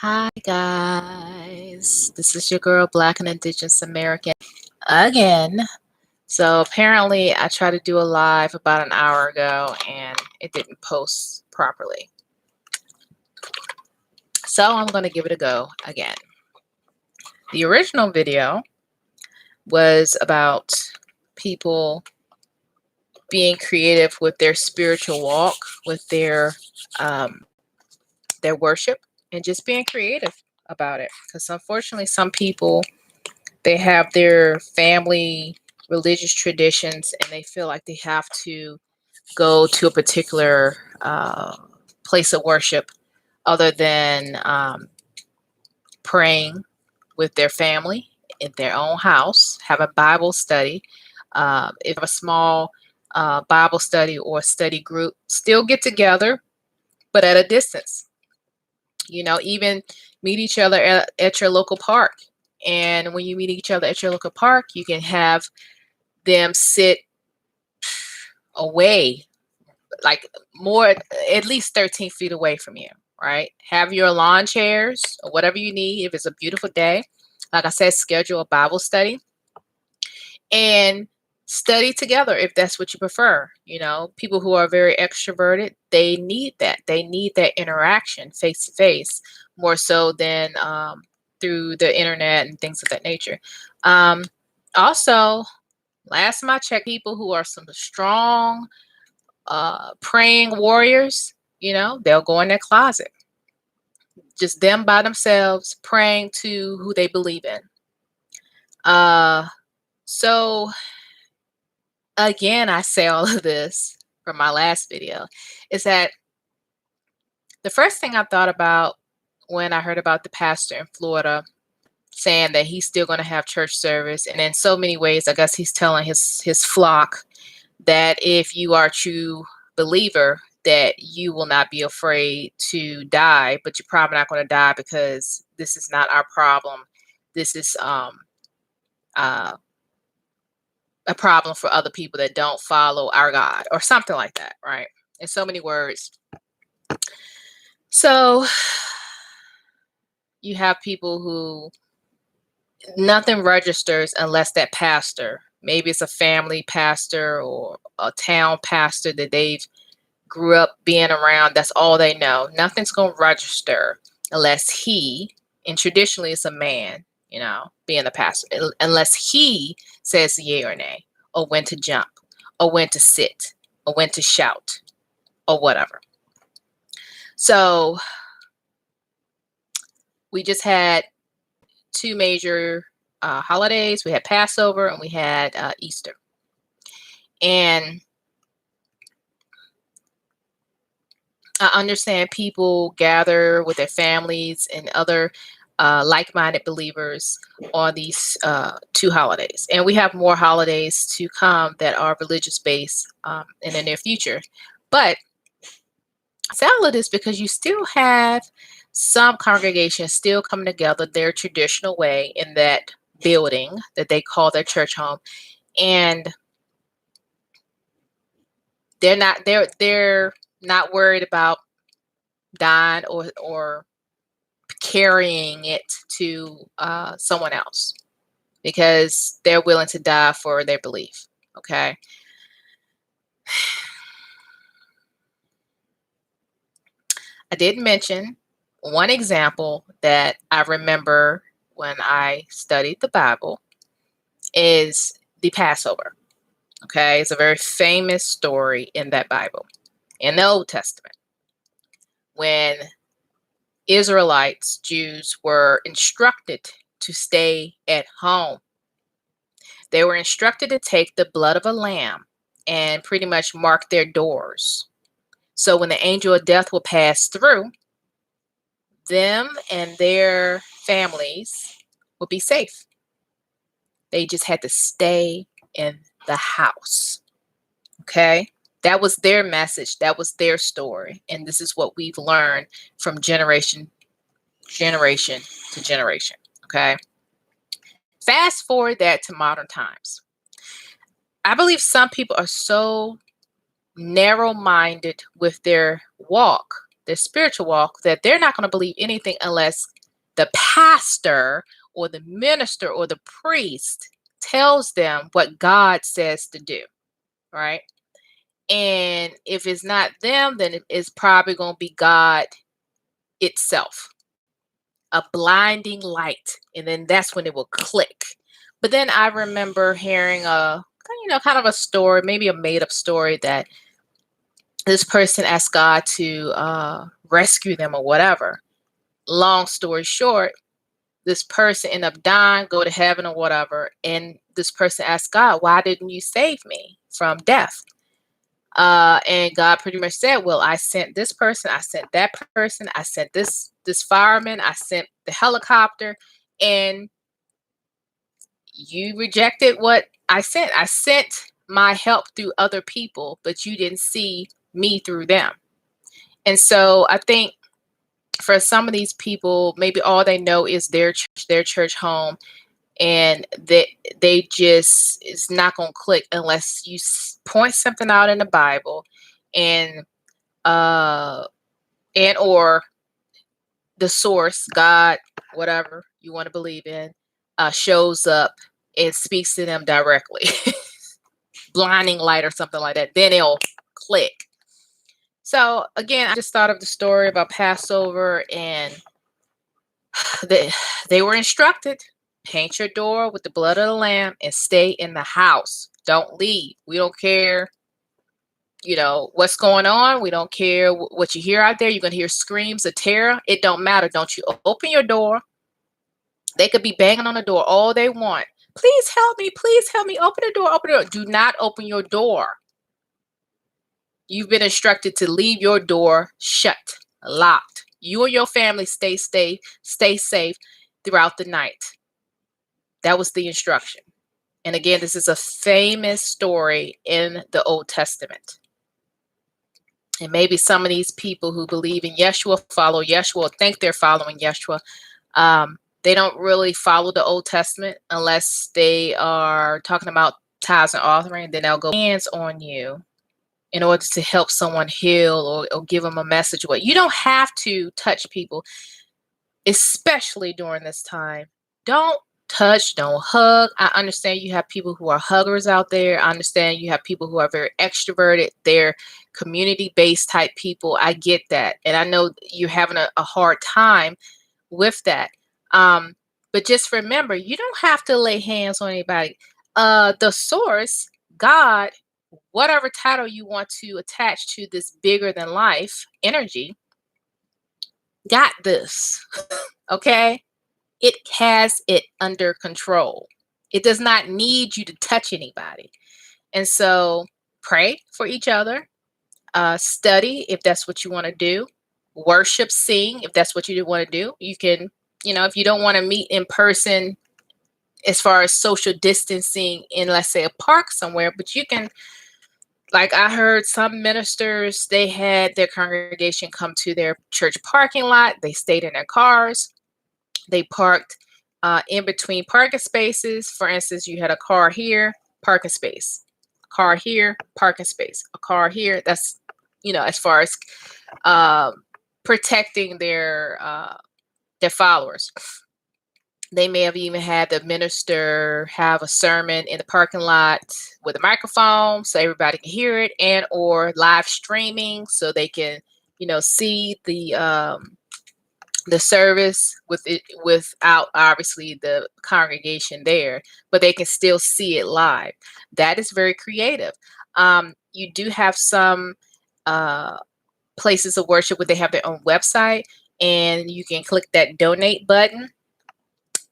Hi guys, this is your girl Black and Indigenous American again. So apparently I tried to do a live about an hour ago and it didn't post properly. So I'm going to give it a go again. The original video was about people being creative with their spiritual walk, with their worship, and just being creative about it. Because unfortunately, some people, they have their family religious traditions and they feel like they have to go to a particular place of worship other than praying with their family in their own house, have a Bible study. If a small Bible study or study group, still get together, but at a distance. Even meet each other at your local park. And when you meet each other at your local park, you can have them sit away, like more, at least 13 feet away from you, right? Have your lawn chairs or whatever you need. If it's a beautiful day, like I said, schedule a Bible study and study together if that's what you prefer. People who are very extroverted, they need that. They need that interaction face to face more so than through the internet and things of that nature. Also, last time I checked, people who are some strong praying warriors, they'll go in their closet, just them by themselves, praying to who they believe in. So again, I say all of this from my last video, is that the first thing I thought about when I heard about the pastor in Florida saying that he's still going to have church service, and in so many ways, I guess he's telling his flock that if you are a true believer, that you will not be afraid to die, but you're probably not going to die because this is not our problem. This is a problem for other people that don't follow our God, or something like that, right? In so many words. So you have people who nothing registers unless that pastor, maybe it's a family pastor or a town pastor that they've grew up being around, that's all they know. Nothing's going to register unless he, and traditionally it's a man, being a pastor, unless he says yay or nay, or when to jump, or when to sit, or when to shout, or whatever. So we just had two major holidays. We had Passover and we had Easter. And I understand people gather with their families and other like-minded believers on these two holidays. And we have more holidays to come that are religious-based in the near future. But salad is because you still have some congregations still coming together their traditional way in that building that they call their church home. And they're not worried about dying or carrying it to someone else, because they're willing to die for their belief. Okay. I did mention one example that I remember when I studied the Bible is the Passover. Okay. It's a very famous story in that Bible, in the Old Testament, when Israelites, Jews, were instructed to stay at home. They were instructed to take the blood of a lamb and pretty much mark their doors. So when the angel of death will pass through, them and their families will be safe. They just had to stay in the house. Okay? That was their message. That was their story. And this is what we've learned from generation to generation. Okay? Fast forward that to modern times. I believe some people are so narrow-minded with their walk, their spiritual walk, that they're not going to believe anything unless the pastor or the minister or the priest tells them what God says to do, right? And if it's not them, then it's probably going to be God itself, a blinding light. And then that's when it will click. But then I remember hearing kind of a story, maybe a made up story, that this person asked God to rescue them or whatever. Long story short, this person ended up dying, go to heaven or whatever. And this person asked God, why didn't you save me from death? And God pretty much said, well, I sent this person, I sent that person, I sent this fireman, I sent the helicopter, and you rejected what I sent. I sent my help through other people, but you didn't see me through them. And so I think for some of these people, maybe all they know is their church home, and they just, it's not going to click unless you point something out in the Bible, and uh and or the source, God, whatever you want to believe in, shows up and speaks to them directly. Blinding light or something like that, then it'll click. So again, I just thought of the story about Passover, and they were instructed, paint your door with the blood of the lamb and stay in the house. Don't leave. We don't care, what's going on. We don't care what you hear out there. You're going to hear screams of terror. It don't matter. Don't you open your door. They could be banging on the door all they want. Please help me. Please help me. Open the door. Open the door. Do not open your door. You've been instructed to leave your door shut, locked. You and your family stay safe throughout the night. That was the instruction. And again, this is a famous story in the Old Testament. And maybe some of these people who believe in Yeshua, follow Yeshua, think they're following Yeshua. They don't really follow the Old Testament unless they are talking about tithes and offering. Then they'll go hands on you in order to help someone heal or give them a message. What you don't have to touch people, especially during this time. Don't touch, don't hug. I understand you have people who are huggers out there. I understand you have people who are very extroverted. They're community-based type people. I get that. And I know you're having a hard time with that. But just remember, you don't have to lay hands on anybody. The source, God, whatever title you want to attach to this bigger than life energy, got this. Okay? It has it under control. It does not need you to touch anybody. And so pray for each other, study if that's what you want to do, worship, sing if that's what you want to do. You can, if you don't want to meet in person as far as social distancing in, let's say, a park somewhere, but you can, like I heard some ministers, they had their congregation come to their church parking lot. They stayed in their cars. They parked in between parking spaces. For instance, you had a car here, parking space, a car here, parking space, a car here. That's, as far as protecting their followers. They may have even had the minister have a sermon in the parking lot with a microphone so everybody can hear it, and or live streaming so they can, see the service without obviously the congregation there, but they can still see it live. That is very creative. You do have some places of worship where they have their own website, and you can click that donate button,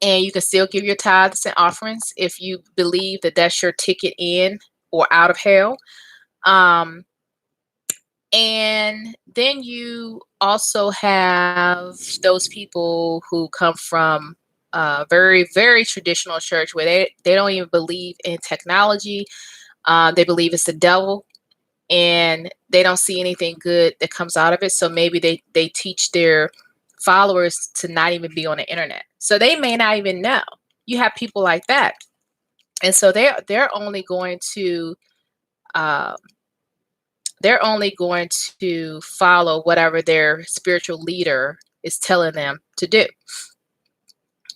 and you can still give your tithes and offerings if you believe that that's your ticket in or out of hell. And then you also have those people who come from very, very traditional church where they don't even believe in technology. They believe it's the devil, and they don't see anything good that comes out of it. So maybe they teach their followers to not even be on the internet. So they may not even know. You have people like that. And so they're only going to follow whatever their spiritual leader is telling them to do.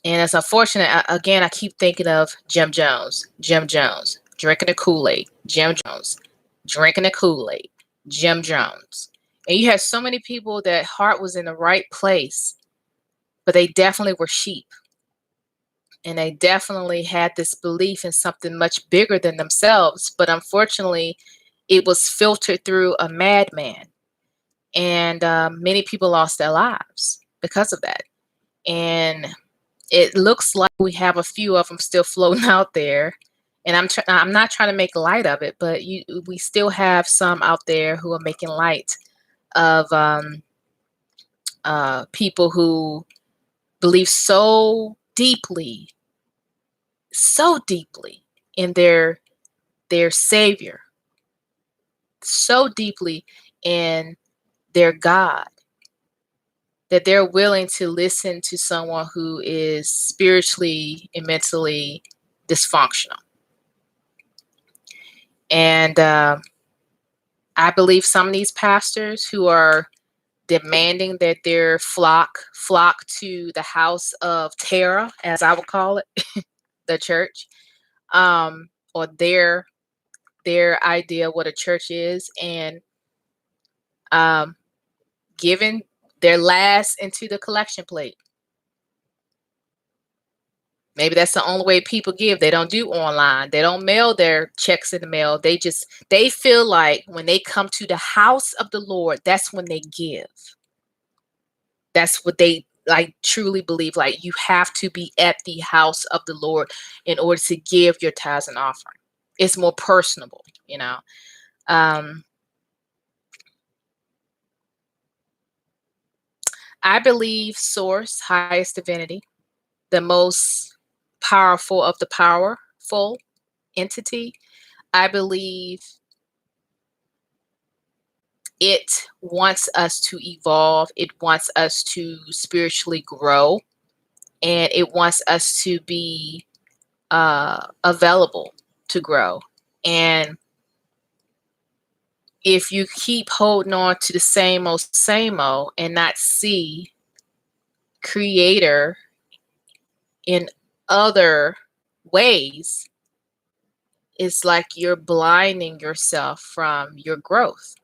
And it's unfortunate. Again, I keep thinking of Jim Jones. Jim Jones drinking the Kool-Aid. Jim Jones drinking the Kool-Aid. Jim Jones. And you had so many people that heart was in the right place, but they definitely were sheep. And they definitely had this belief in something much bigger than themselves. But unfortunately, it was filtered through a madman. And many people lost their lives because of that. And it looks like we have a few of them still floating out there. And I'm not trying to make light of it, but we still have some out there who are making light of people who believe so deeply in their Savior, so deeply in their God, that they're willing to listen to someone who is spiritually and mentally dysfunctional. And I believe some of these pastors who are demanding that their flock to the house of terror, as I would call it, the church, or their idea of what a church is, and giving their last into the collection plate. Maybe that's the only way people give. They don't do online. They don't mail their checks in the mail. They feel like when they come to the house of the Lord, that's when they give. That's what they like truly believe. Like, you have to be at the house of the Lord in order to give your tithes and offering. It's more personable, you know. I believe Source, highest divinity, the most powerful of the powerful entity. I believe it wants us to evolve. It wants us to spiritually grow, and it wants us to be available to grow. And if you keep holding on to the same old, and not see Creator in other ways, it's like you're blinding yourself from your growth.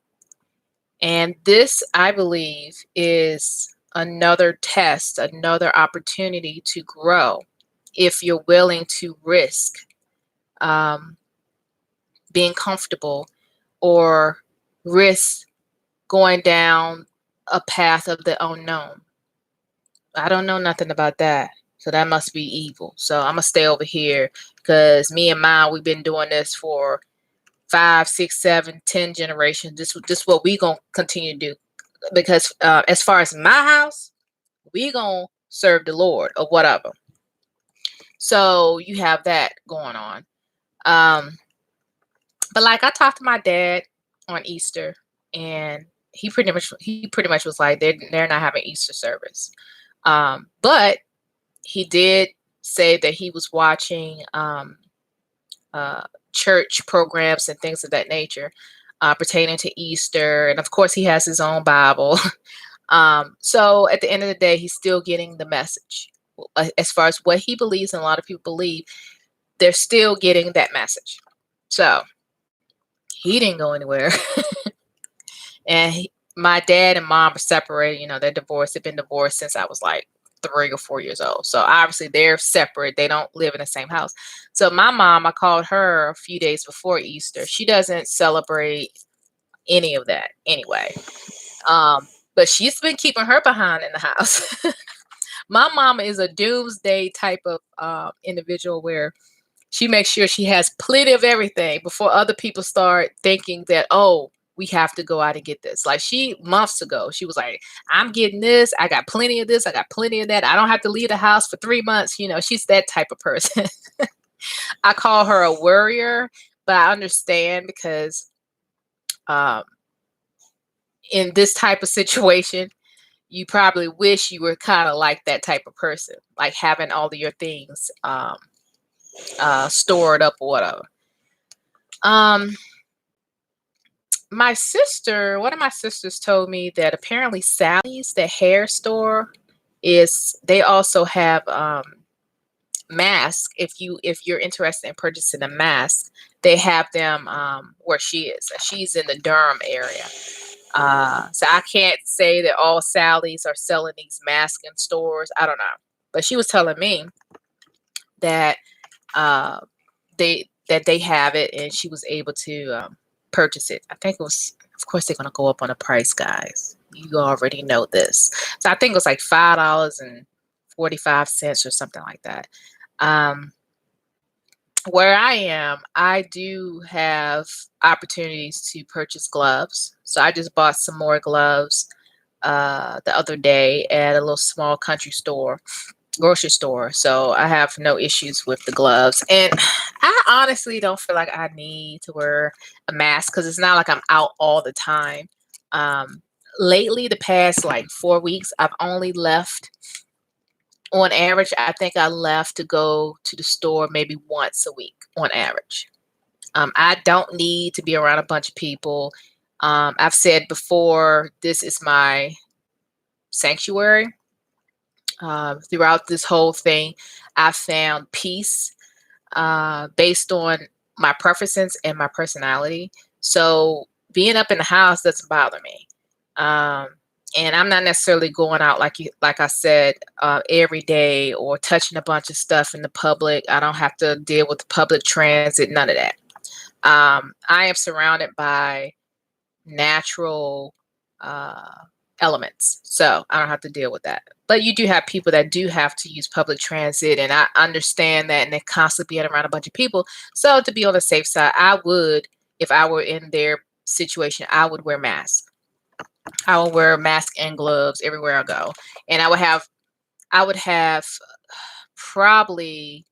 And this, I believe, is another test, another opportunity to grow if you're willing to risk being comfortable, or risk going down a path of the unknown. I don't know nothing about that. So that must be evil. So I'm gonna stay over here, because me and mine, we've been doing this for 5, 6, 7, 10 generations. This what we gonna continue to do. Because as far as my house, we gonna serve the Lord or whatever. So you have that going on. But like, I talked to my dad on Easter, and he pretty much was like, they're not having Easter service. But he did say that he was watching church programs and things of that nature pertaining to Easter, and of course he has his own Bible. So at the end of the day, he's still getting the message. As far as what he believes, and a lot of people believe, they're still getting that message. So he didn't go anywhere. And my dad and mom are separated. You know, they're divorced. They've been divorced since I was like 3 or 4 years old. So obviously they're separate. They don't live in the same house. So my mom, I called her a few days before Easter. She doesn't celebrate any of that anyway. But she's been keeping her behind in the house. My mama is a doomsday type of individual, where she makes sure she has plenty of everything before other people start thinking that, oh, we have to go out and get this. Like, months ago, she was like, I'm getting this. I got plenty of this. I got plenty of that. I don't have to leave the house for 3 months. You know, she's that type of person. I call her a worrier, but I understand, because in this type of situation, you probably wish you were kind of like that type of person, like having all of your things stored up or whatever. One of my sisters told me that apparently Sally's, the hair store, they also have mask, if you're interested in purchasing a mask, they have them where she is. She's in the Durham area. So I can't say that all Sally's are selling these masks in stores. I don't know. But she was telling me that uh, they have it, and she was able to purchase it. I think it was, of course, they're going to go up on the price, guys. You already know this. So I think it was like $5.45 or something like that. Where I am, I do have opportunities to purchase gloves. So I just bought some more gloves the other day at a little small grocery store. So I have no issues with the gloves. And I honestly don't feel like I need to wear a mask because it's not like I'm out all the time. Um, Lately, the past like 4 weeks, I've only left, on average, I think I left to go to the store maybe once a week on average. I don't need to be around a bunch of people. I've said before, this is my sanctuary. Throughout this whole thing, I found peace based on my preferences and my personality. So being up in the house doesn't bother me. Um, and I'm not necessarily going out like I said, every day or touching a bunch of stuff in the public. I don't have to deal with the public transit, none of that. I am surrounded by natural uh, elements, so I don't have to deal with that. But you do have people that do have to use public transit, and I understand that, and they're constantly being around a bunch of people. So to be on the safe side, I would, if I were in their situation, I would wear masks. I would wear a mask and gloves everywhere I go, and I would have probably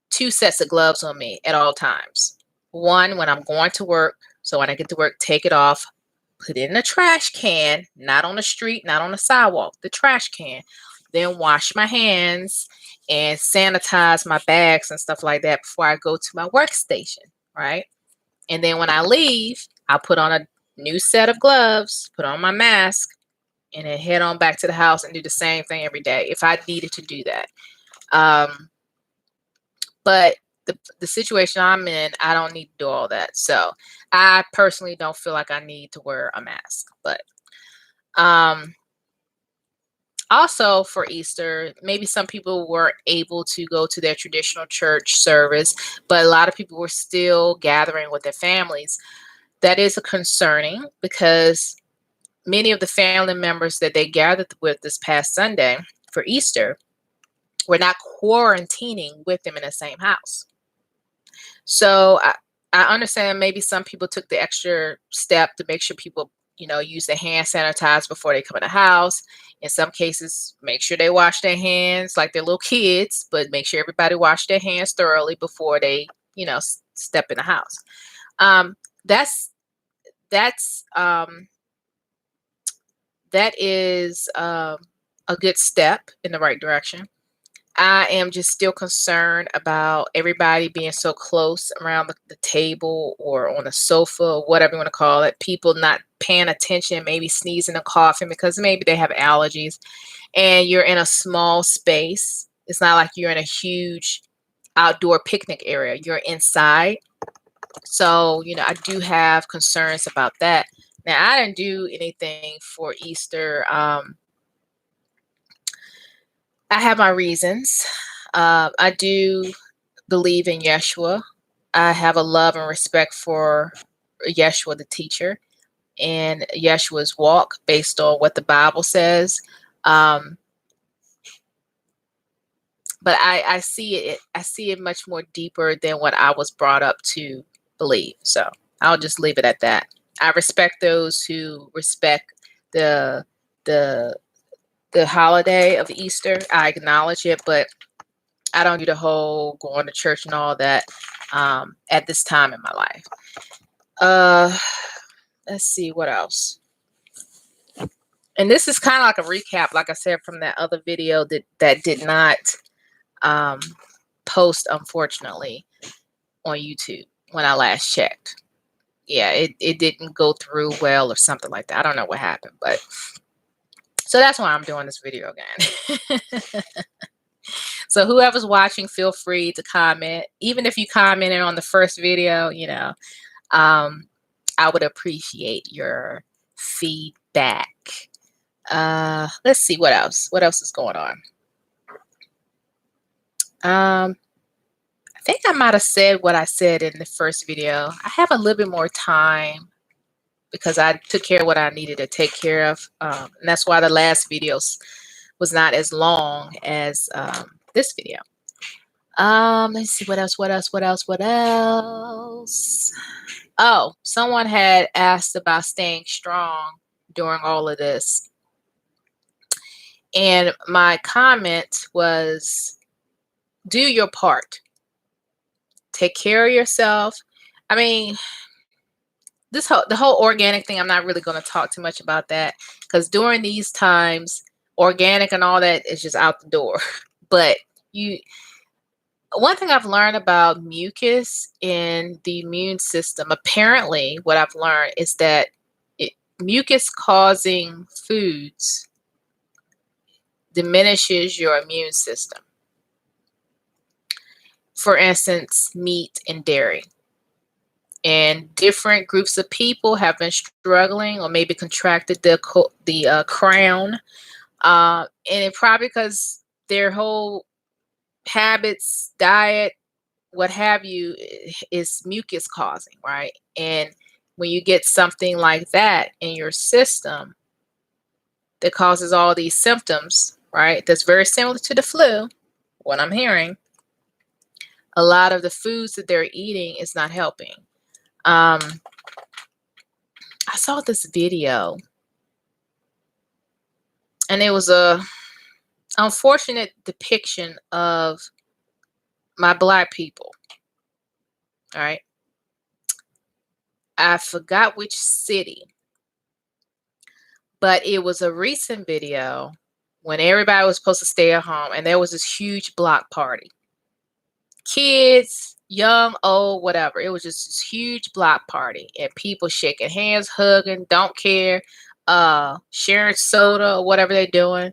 two sets of gloves on me at all times. One when I'm going to work, so when I get to work, take it off, put it in a trash can, not on the street, not on the sidewalk, the trash can. Then wash my hands and sanitize my bags and stuff like that before I go to my workstation, right? And then when I leave, I'll put on a new set of gloves, put on my mask, and then head on back to the house and do the same thing every day if I needed to do that. Um, but the situation I'm in, I don't need to do all that. So I personally don't feel like I need to wear a mask. But um, also for Easter, maybe some people weren't able to go to their traditional church service, but a lot of people were still gathering with their families. That is concerning because many of the family members that they gathered with this past Sunday for Easter were not quarantining with them in the same house. So I understand maybe some people took the extra step to make sure people, use their hand sanitizer before they come in the house. In some cases, make sure they wash their hands like they're little kids, but make sure everybody wash their hands thoroughly before they, step in the house. Um, that's that's that is a good step in the right direction. I am just still concerned about everybody being so close around the table or on the sofa or whatever you want to call it. People not paying attention, maybe sneezing and coughing because maybe they have allergies, and you're in a small space. It's not like you're in a huge outdoor picnic area. You're inside. So, I do have concerns about that. Now, I didn't do anything for Easter. I have my reasons. I do believe in Yeshua. I have a love and respect for Yeshua, the teacher, and Yeshua's walk based on what the Bible says. Um, but I see it. I see it much more deeper than what I was brought up to believe. So I'll just leave it at that. I respect those who respect the the the holiday of Easter. I acknowledge it, but I don't do the whole going to church and all that at this time in my life. Uh, let's see what else. And this is kind of like a recap, like I said, from that other video that did not um, post, unfortunately, on YouTube when I last checked. Yeah, it didn't go through well or something like that. I don't know what happened, but so that's why I'm doing this video again. So whoever's watching, feel free to comment. Even if you commented on the first video, I would appreciate your feedback. Let's see what else. What else is going on? I think I might have said what I said in the first video. I have a little bit more time because I took care of what I needed to take care of. And that's why the last video was not as long as this video. Let's see what else. Oh, someone had asked about staying strong during all of this. And my comment was, do your part. Take care of yourself. I mean, the whole organic thing, I'm not really going to talk too much about that because during these times, organic and all that is just out the door. But one thing I've learned about mucus in the immune system, apparently what I've learned is that mucus causing foods diminishes your immune system. For instance, meat and dairy. And different groups of people have been struggling or maybe contracted the crown. And it probably because their whole habits, diet, what have you, is mucus causing, right? And when you get something like that in your system that causes all these symptoms, right? That's very similar to the flu, what I'm hearing. A lot of the foods that they're eating is not helping. I saw this video and it was a unfortunate depiction of my Black people. All right. I forgot which city, but it was a recent video when everybody was supposed to stay at home and there was this huge block party. Kids, young, old, whatever. It was just this huge block party and people shaking hands, hugging, don't care, sharing soda or whatever they're doing,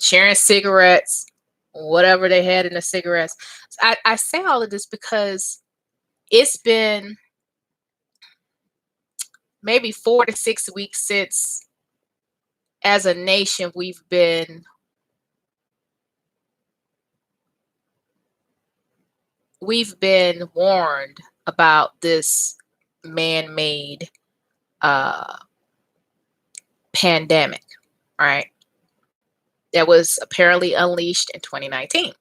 sharing cigarettes, whatever they had in the cigarettes. I say all of this because it's been maybe 4 to 6 weeks since, as a nation, we've been warned about this man-made pandemic, right? That was apparently unleashed in 2019.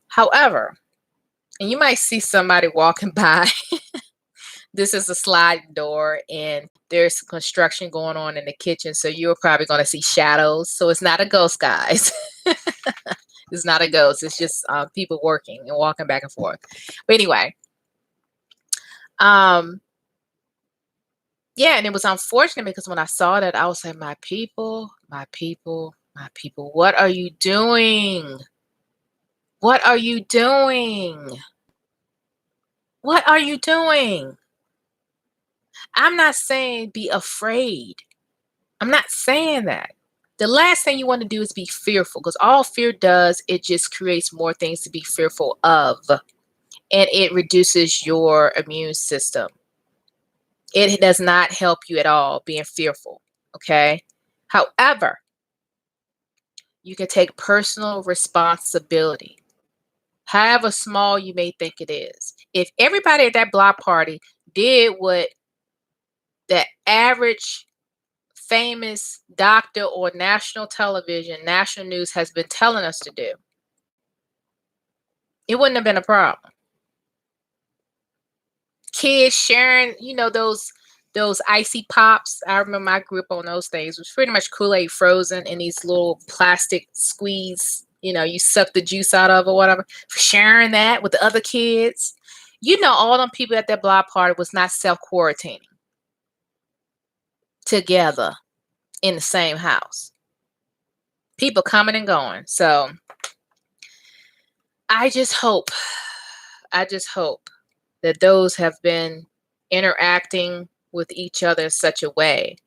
However, and you might see somebody walking by. This is a sliding door and there's construction going on in the kitchen. So you're probably going to see shadows. So it's not a ghost, guys. It's not a ghost. It's just people working and walking back and forth. But anyway, yeah, and it was unfortunate because when I saw that, I was like, my people, what are you doing? What are you doing? What are you doing? I'm not saying be afraid. I'm not saying that. The last thing you want to do is be fearful because all fear does, it just creates more things to be fearful of. And it reduces your immune system. It does not help you at all being fearful. Okay. However, you can take personal responsibility, however small you may think it is. If everybody at that block party did what the average famous doctor or national television, national news has been telling us to do, it wouldn't have been a problem. Kids sharing, those icy pops. I remember I grew up on those things. It was pretty much Kool-Aid frozen in these little plastic squeeze, you suck the juice out of or whatever. Sharing that with the other kids. All them people at that block party was not self-quarantining together in the same house. People coming and going. So I just hope that those have been interacting with each other in such a way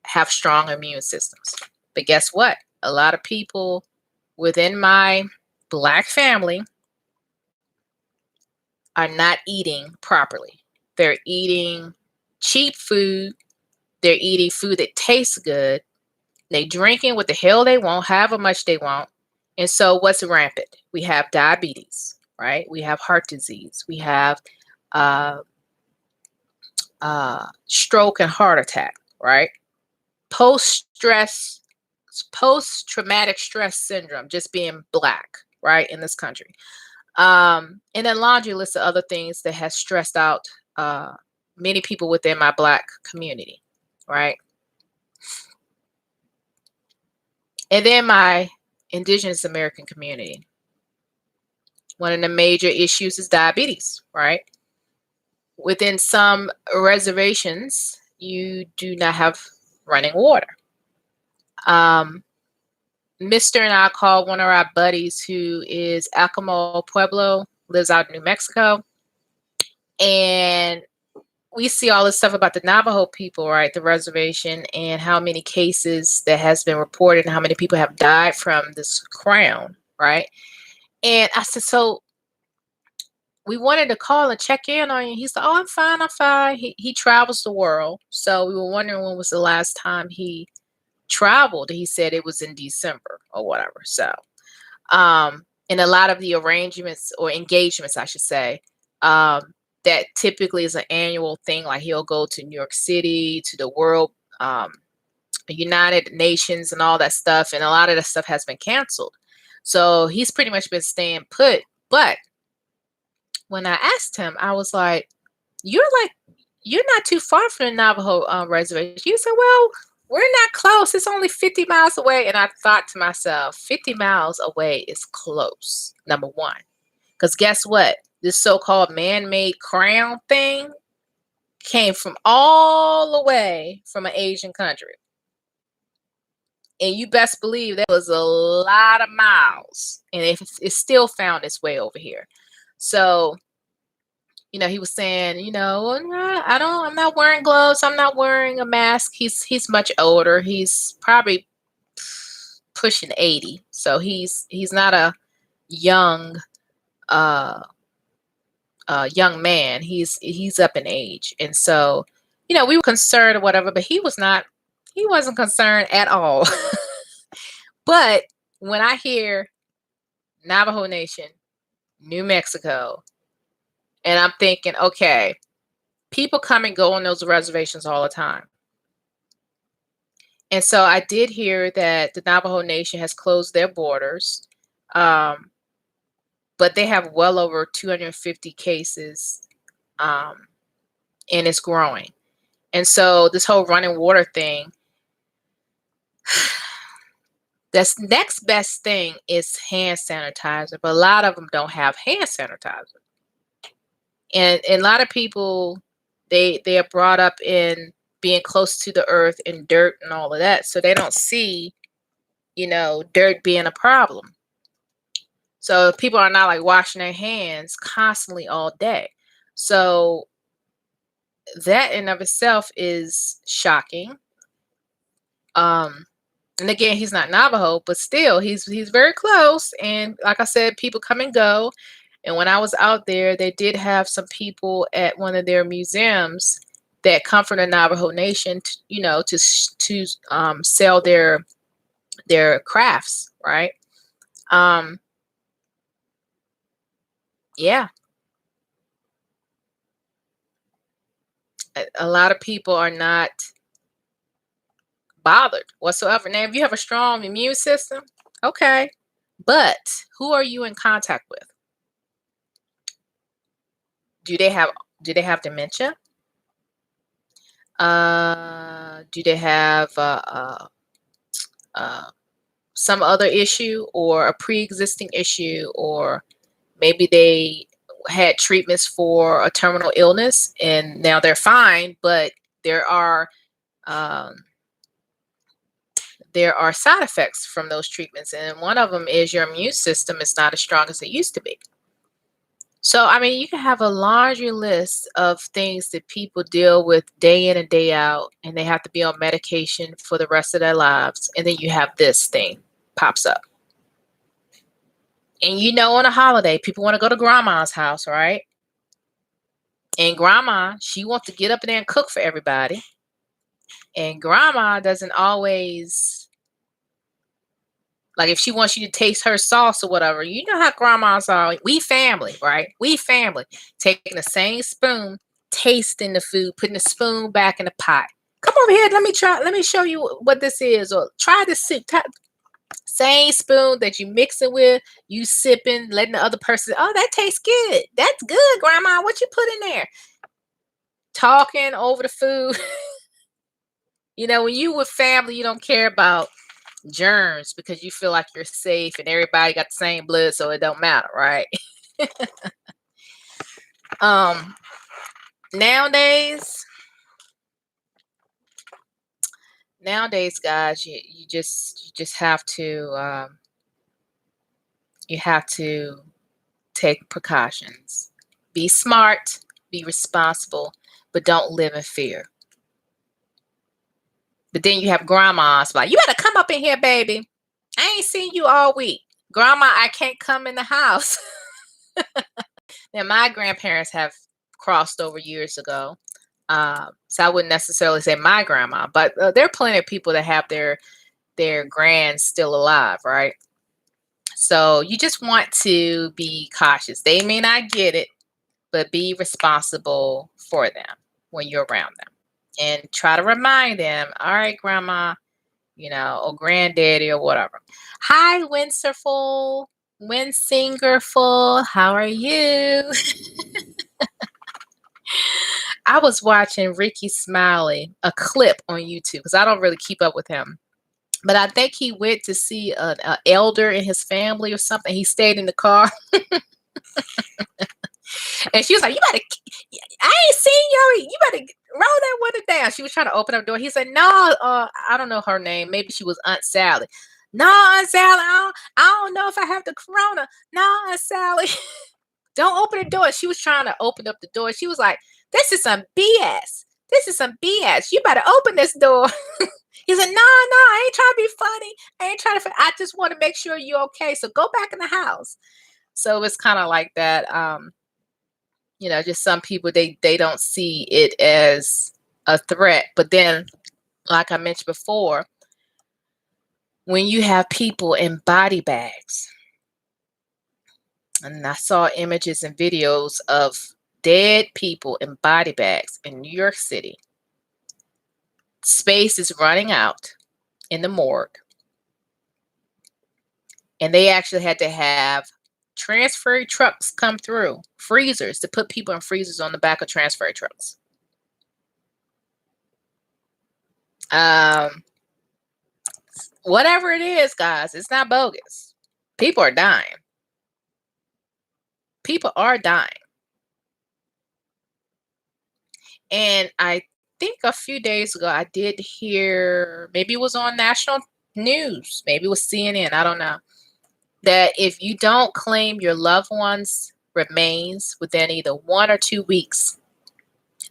have strong immune systems, But guess what? A lot of people within my Black family are not eating properly. They're eating cheap food. They're eating food that tastes good. They drinking what the hell they want, however much they want. And so what's rampant? We have diabetes, right? We have heart disease. We have uh, stroke and heart attack, right? Post-stress, post-traumatic stress syndrome, just being Black, right, in this country. And then laundry list of other things that has stressed out many people within my Black community, right? And then my Indigenous American community. One of the major issues is diabetes, right? Within some reservations, you do not have running water. Mr. and I called one of our buddies who is Alcamo Pueblo, lives out in New Mexico. And we see all this stuff about the Navajo people, right? The reservation, and how many cases that has been reported and how many people have died from this crown, right? And I said, so we wanted to call and check in on you. He said, oh, I'm fine, I'm fine. He travels the world. So we were wondering when was the last time he traveled. He said it was in December or whatever. So and a lot of the arrangements or engagements, I should say, that typically is an annual thing. Like he'll go to New York City, to the World United Nations and all that stuff. And a lot of that stuff has been canceled. So he's pretty much been staying put. But when I asked him, I was like, you're not too far from the Navajo reservation. He said, well, we're not close. It's only 50 miles away. And I thought to myself, 50 miles away is close, number one. Because guess what? This so-called man-made crown thing came from all the way from an Asian country. And you best believe there was a lot of miles. And it still found its way over here. So, he was saying, I'm not wearing gloves. I'm not wearing a mask. He's much older. He's probably pushing 80. So he's not a young young man. He's up in age. And so, we were concerned or whatever, but he wasn't concerned at all. But when I hear Navajo Nation, New Mexico, and I'm thinking, okay, people come and go on those reservations all the time. And so I did hear that the Navajo Nation has closed their borders, but they have well over 250 cases, and it's growing. And so this whole running water thing, that's next best thing is hand sanitizer, but a lot of them don't have hand sanitizer. And a lot of people, they are brought up in being close to the earth and dirt and all of that. So they don't see, dirt being a problem. So people are not like washing their hands constantly all day. So that in of itself is shocking. And again, he's not Navajo, but still he's very close. And like I said, people come and go. And when I was out there, they did have some people at one of their museums that come from the Navajo Nation, to sell their crafts, right? Yeah, a lot of people are not bothered whatsoever. Now, if you have a strong immune system, okay, but who are you in contact with? Do they have dementia? Do they have some other issue or a pre-existing issue, or maybe they had treatments for a terminal illness and now they're fine, but there are side effects from those treatments, and one of them is your immune system is not as strong as it used to be. So, I mean, you can have a laundry list of things that people deal with day in and day out, and they have to be on medication for the rest of their lives. And then you have this thing pops up. And on a holiday, people want to go to grandma's house, right? And grandma, she wants to get up in there and cook for everybody. And grandma doesn't always, like, if she wants you to taste her sauce or whatever, you know how grandmas are. We family, right? We family. Taking the same spoon, tasting the food, putting the spoon back in the pot. Come over here, let me try. Let me show you what this is. Or try this soup. Same spoon that you mix it with, you sipping, letting the other person, oh, that tastes good. That's good, grandma. What you put in there? Talking over the food. When you with family, you don't care about germs because you feel like you're safe and everybody got the same blood, so it don't matter, right? um nowadays guys, you just have to you have to take precautions. Be smart, be responsible, but don't live in fear. But then you have grandmas like, you better come up in here, baby. I ain't seen you all week. Grandma, I can't come in the house. Now, my grandparents have crossed over years ago. So I wouldn't necessarily say my grandma, but there are plenty of people that have their grands still alive, right? So you just want to be cautious. They may not get it, but be responsible for them when you're around them. And try to remind them, all right, grandma, or granddaddy or whatever. Hi, Winsingerful. How are you? I was watching Ricky Smiley, a clip on YouTube, because I don't really keep up with him. But I think he went to see an elder in his family or something. He stayed in the car. And she was like, I ain't seen you better roll that window down. She was trying to open up the door. He said, no, I don't know her name. Maybe she was Aunt Sally. No, Aunt Sally, I don't know if I have the corona. No, Aunt Sally. Don't open the door. She was trying to open up the door. She was like, this is some BS. This is some BS. You better open this door. He said, no, I ain't trying to be funny. I ain't trying to, I just want to make sure you're okay. So go back in the house. So it's kind of like that. Just some people, they don't see it as a threat. But then, like I mentioned before, when you have people in body bags, and I saw images and videos of dead people in body bags in New York City. Space is running out in the morgue. And they actually had to have transfer trucks come through, freezers, to put people in freezers on the back of transfer trucks. Whatever it is, guys, it's not bogus. People are dying. People are dying. And I think a few days ago, I did hear, maybe it was on national news, maybe it was CNN, I don't know, that if you don't claim your loved one's remains within either 1 or 2 weeks,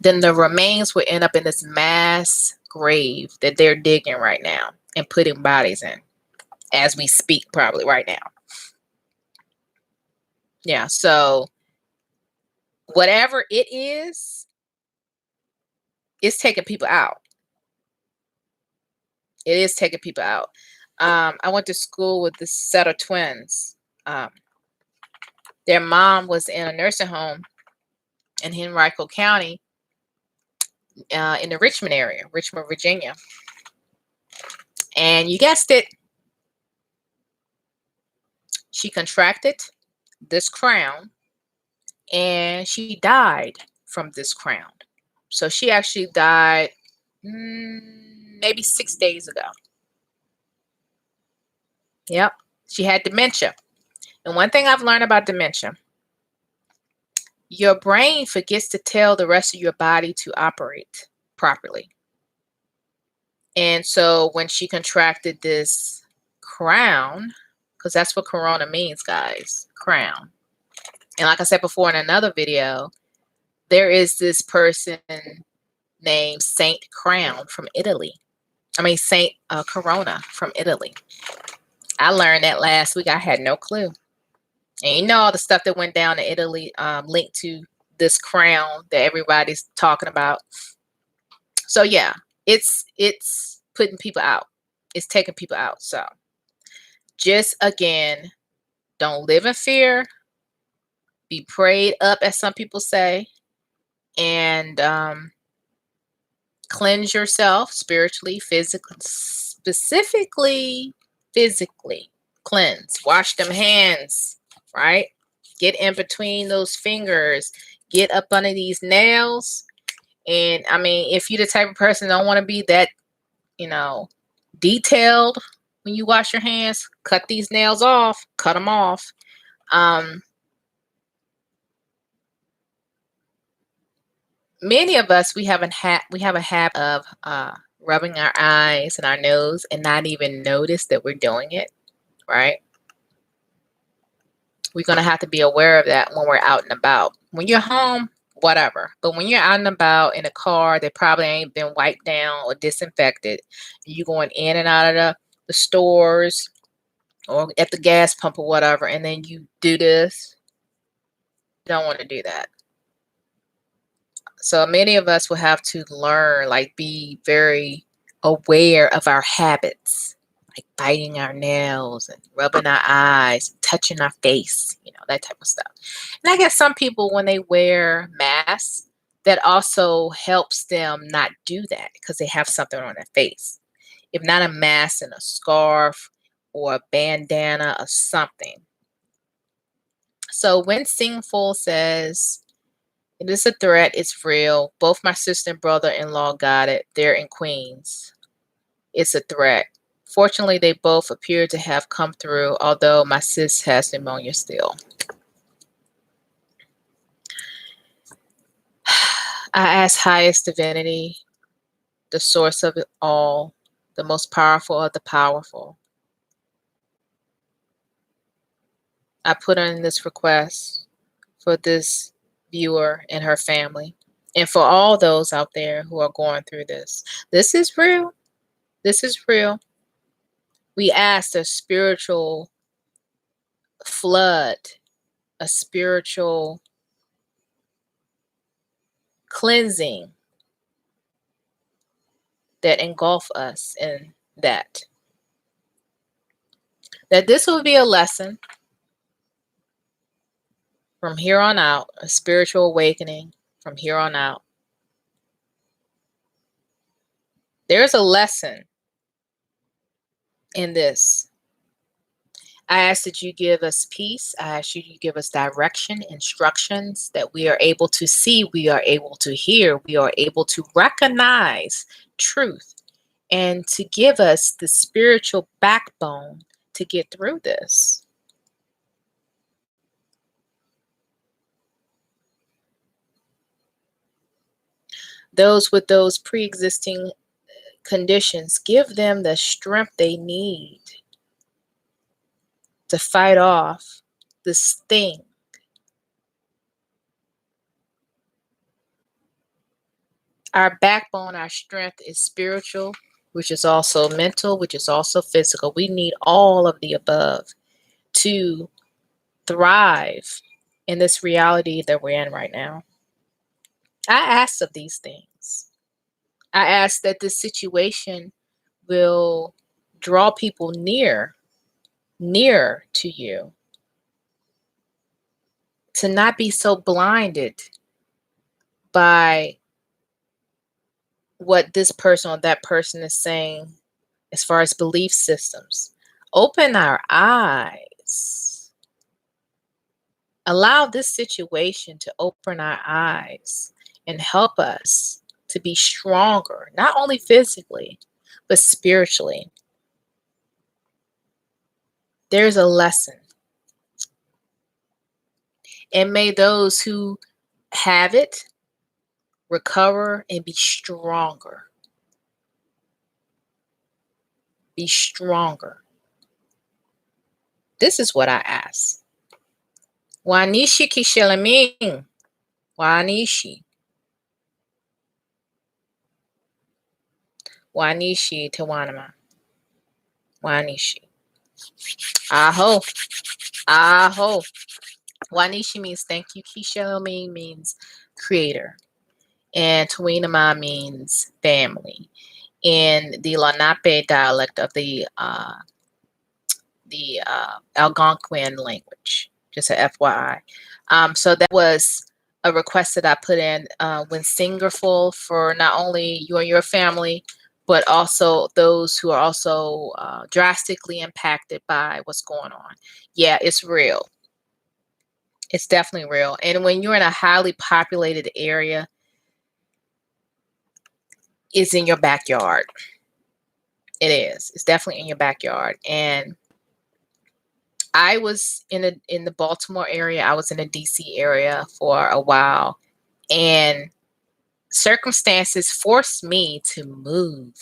then the remains will end up in this mass grave that they're digging right now and putting bodies in as we speak, probably right now. Yeah, so whatever it is, it's taking people out. It is taking people out. I went to school with this set of twins. Their mom was in a nursing home in Henrico County, in the Richmond area, Richmond, Virginia. And you guessed it, she contracted this crown and she died from this crown. So she actually died maybe 6 days ago. Yep. She had dementia. And one thing I've learned about dementia, your brain forgets to tell the rest of your body to operate properly. And so when she contracted this crown, because that's what corona means, guys, crown. And like I said before in another video, there is this person named Saint Crown from Italy. I mean, Saint Corona from Italy. I learned that last week. I had no clue. And you know all the stuff that went down in Italy linked to this crown that everybody's talking about. So yeah, it's putting people out. It's taking people out. So just again, don't live in fear. Be prayed up, as some people say, and cleanse yourself spiritually, physically, specifically physically. Cleanse. Wash them hands, right? Get in between those fingers. Get up under these nails. And I mean, if you're the type of person that don't want to be that, detailed when you wash your hands, cut these nails off. Cut them off. Many of us, we have a habit of rubbing our eyes and our nose and not even notice that we're doing it, right? We're going to have to be aware of that when we're out and about. When you're home, whatever. But when you're out and about in a car that probably ain't been wiped down or disinfected, you're going in and out of the stores or at the gas pump or whatever, and then you do this, you don't want to do that. So many of us will have to learn, like be very aware of our habits, like biting our nails and rubbing our eyes, touching our face, that type of stuff. And I guess some people, when they wear masks, that also helps them not do that because they have something on their face. If not a mask and a scarf or a bandana or something. So when Singful says, it is a threat, it's real. Both my sister and brother-in-law got it. They're in Queens. It's a threat. Fortunately, they both appear to have come through, although my sis has pneumonia still. I ask highest divinity, the source of it all, the most powerful of the powerful. I put in this request for this viewer and her family, and for all those out there who are going through this. This is real. This is real. We ask a spiritual flood, a spiritual cleansing that engulf us in that. That this will be a lesson from here on out, a spiritual awakening from here on out. There's a lesson in this. I ask that you give us peace. I ask you to give us direction, instructions that we are able to see, we are able to hear, we are able to recognize truth, and to give us the spiritual backbone to get through this. Those with those pre-existing conditions, give them the strength they need to fight off this thing. Our backbone, our strength is spiritual, which is also mental, which is also physical. We need all of the above to thrive in this reality that we're in right now. I ask of these things. I ask that this situation will draw people near to you, to not be so blinded by what this person or that person is saying as far as belief systems. Open our eyes. Allow this situation to open our eyes and help us to be stronger, not only physically, but spiritually. There's a lesson. And may those who have it recover and be stronger. Be stronger. This is what I ask. Wanishi kishilaming. Wanishi. Wanishi tawanama. Wanishi. Aho. Aho. Wanishi means thank you. Kishilaming means creator. And Tuinama means family. In the Lenape dialect of the Algonquin language, just a FYI. So that was a request that I put in when Singerful for not only you and your family, but also those who are also drastically impacted by what's going on. Yeah, it's real. It's definitely real. And when you're in a highly populated area, it's in your backyard. It is. It's definitely in your backyard. And I was in the Baltimore area. I was in the DC area for a while, and circumstances forced me to move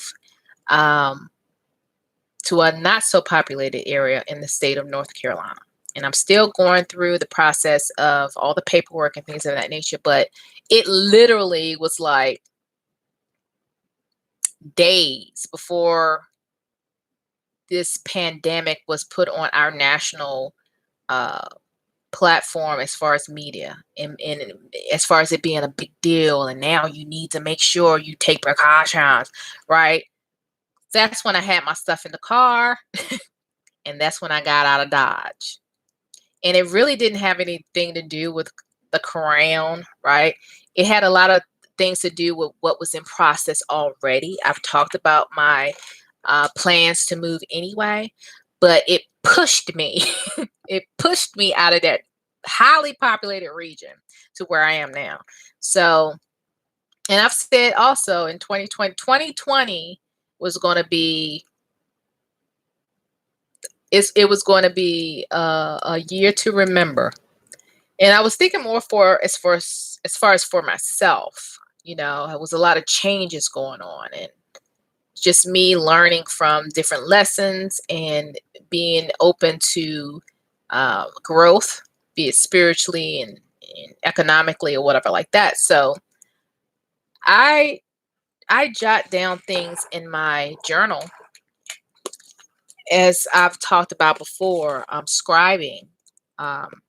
to a not so populated area in the state of North Carolina. And I'm still going through the process of all the paperwork and things of that nature, but it literally was like days before this pandemic was put on our national platform as far as media and as far as it being a big deal, and now you need to make sure you take precautions, right? That's when I had my stuff in the car and that's when I got out of Dodge. And it really didn't have anything to do with the crown, right? It had a lot of things to do with what was in process already. I've talked about my plans to move anyway, but it pushed me. It pushed me out of that highly populated region to where I am now. So, and I've said also in 2020 was going to be, it was going to be a year to remember. And I was thinking more for as far as for myself. You know, there was a lot of changes going on, and just me learning from different lessons and being open to growth, be it spiritually and economically or whatever like that. So I jot down things in my journal, as I've talked about before. I'm scribing. Um,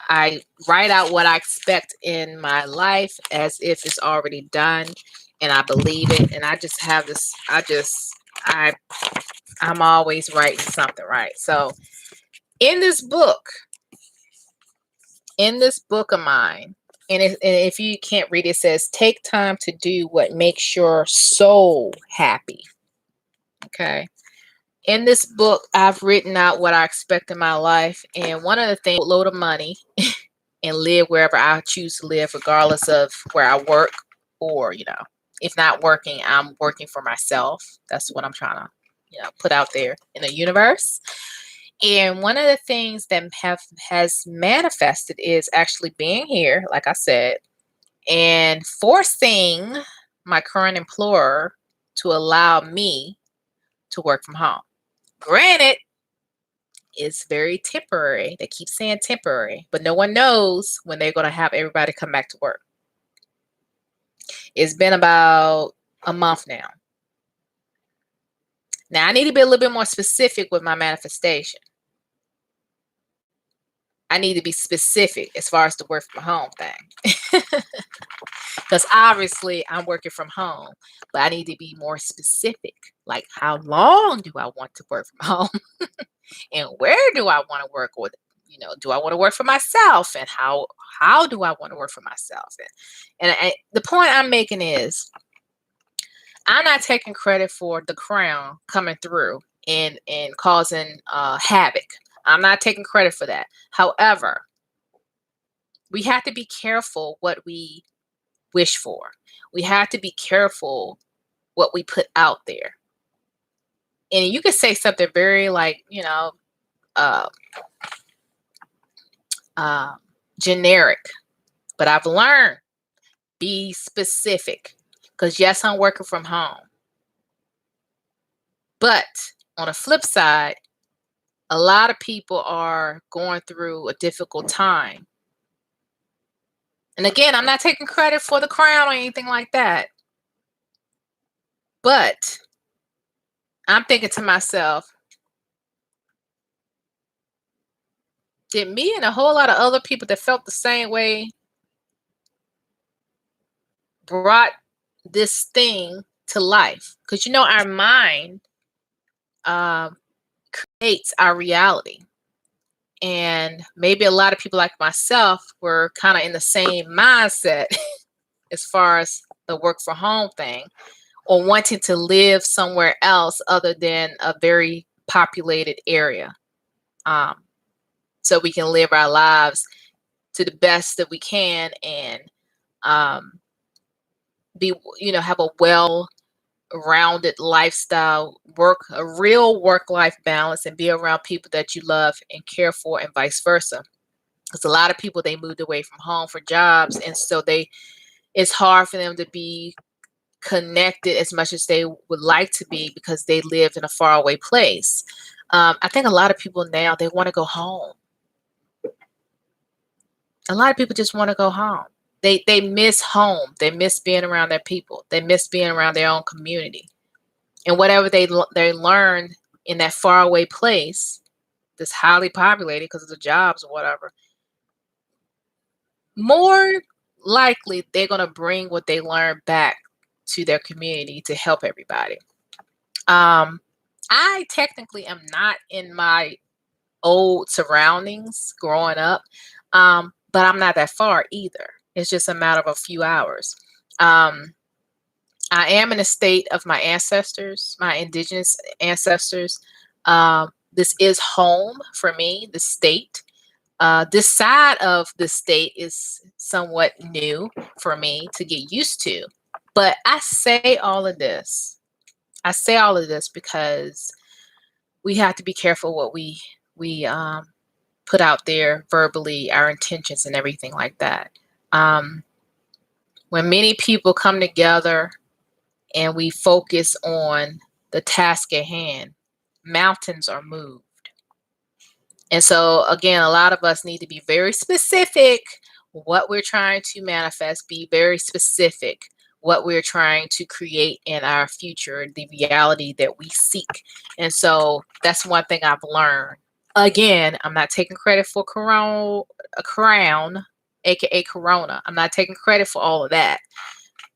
I write out what I expect in my life as if it's already done, and I believe it. And I just have this. I'm always writing something, right? So in this book of mine, and if you can't read it, it says, take time to do what makes your soul happy. Okay. In this book, I've written out what I expect in my life. And one of the things, a load of money and live wherever I choose to live, regardless of where I work, or, you know, if not working, I'm working for myself. That's what I'm trying to, you know, put out there in the universe. And one of the things that has manifested is actually being here, like I said, and forcing my current employer to allow me to work from home. Granted, it's very temporary. They keep saying temporary, but no one knows when they're going to have everybody come back to work. It's been about a month now. Now, I need to be a little bit more specific with my manifestation. I need to be specific as far as the work from home thing. Because obviously I'm working from home, but I need to be more specific. Like, how long do I want to work from home? And where do I want to work? Or, you know, do I want to work for myself? And how do I want to work for myself? And the point I'm making is, I'm not taking credit for the crown coming through and causing havoc. I'm not taking credit for that. However, we have to be careful what we wish for. We have to be careful what we put out there. And you could say something very, like, you know, generic, but I've learned, be specific. Because yes, I'm working from home. But on the flip side, A lot of people are going through a difficult time. And again, I'm not taking credit for the crown or anything like that. But I'm thinking to myself, did me and a whole lot of other people that felt the same way brought this thing to life? Because our mind um, creates our reality. And maybe a lot of people like myself were kind of in the same mindset as far as the work from home thing, or wanting to live somewhere else other than a very populated area. Um, so we can live our lives to the best that we can, and um, be, have a well-rounded lifestyle, work a real work-life balance, and be around people that you love and care for, and vice versa. Because a lot of people, they moved away from home for jobs, and so it's hard for them to be connected as much as they would like to be, because they lived in a faraway place. I think a lot of people now, they want to go home. A lot of people just want to go home. They miss home. They miss being around their people. They miss being around their own community. And whatever they learned in that faraway place that's highly populated because of the jobs or whatever, more likely they're going to bring what they learned back to their community to help everybody. I technically am not in my old surroundings growing up, but I'm not that far either. It's just a matter of a few hours. Um, I am in a state of my ancestors, my indigenous ancestors. This is home for me, the state. This side of the state is somewhat new for me to get used to. But I say all of this. I say all of this because we have to be careful what we put out there verbally, our intentions and everything like that. When many people come together and we focus on the task at hand, mountains are moved. And so, again, a lot of us need to be very specific what we're trying to manifest, be very specific what we're trying to create in our future, the reality that we seek. And so that's one thing I've learned. Again, I'm not taking credit for a crown, aka Corona. I'm not taking credit for all of that.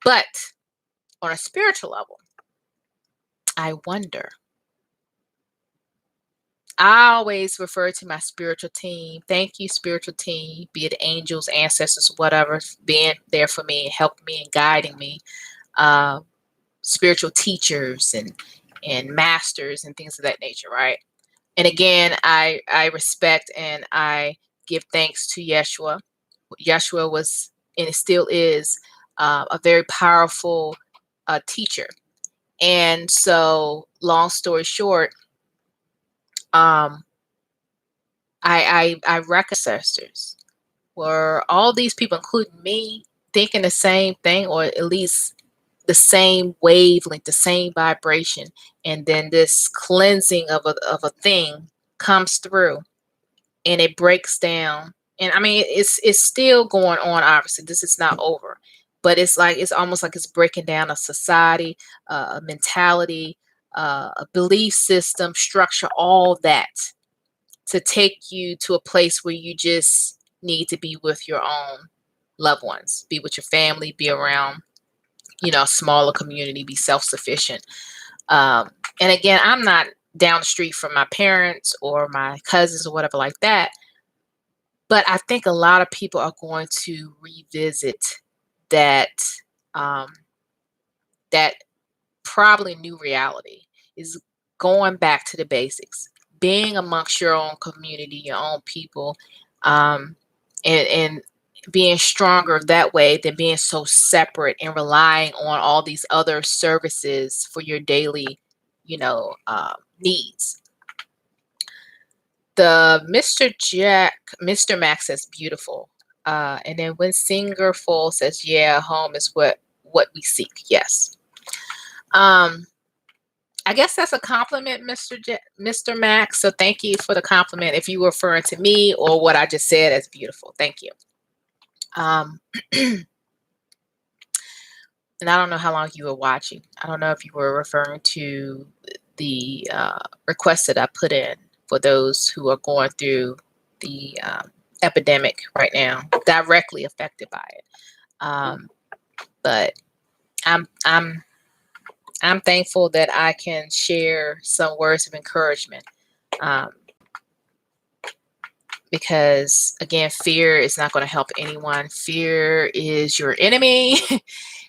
But on a spiritual level, I wonder. I always refer to my spiritual team. Thank you, spiritual team, be it angels, ancestors, whatever, being there for me and helping me and guiding me. Uh, Spiritual teachers and masters and things of that nature, right? And again, I respect and I give thanks to Yeshua. Yeshua was, and it still is, a very powerful teacher. And so, long story short, um, I reckon ancestors were all these people, including me, thinking the same thing, or at least the same wavelength, the same vibration, and then this cleansing of a thing comes through, and it breaks down. And I mean, it's still going on. Obviously, this is not over, but it's almost like it's breaking down a society, a mentality, a belief system, structure, all that, to take you to a place where you just need to be with your own loved ones, be with your family, be around, a smaller community, be self-sufficient. And again, I'm not down the street from my parents or my cousins or whatever like that. But I think a lot of people are going to revisit that, um, that probably new reality is going back to the basics, being amongst your own community, your own people, um, and being stronger that way than being so separate and relying on all these other services for your daily, needs. The Mr. Max says beautiful. And then when Singer Full says, yeah, home is what we seek. Yes. Um, I guess that's a compliment, Mr. Max. So thank you for the compliment. If you were referring to me or what I just said, that's beautiful. Thank you. And I don't know how long you were watching. I don't know if you were referring to the request that I put in for those who are going through the epidemic right now, directly affected by it. But I'm thankful that I can share some words of encouragement. Because again, fear is not going to help anyone. Fear is your enemy.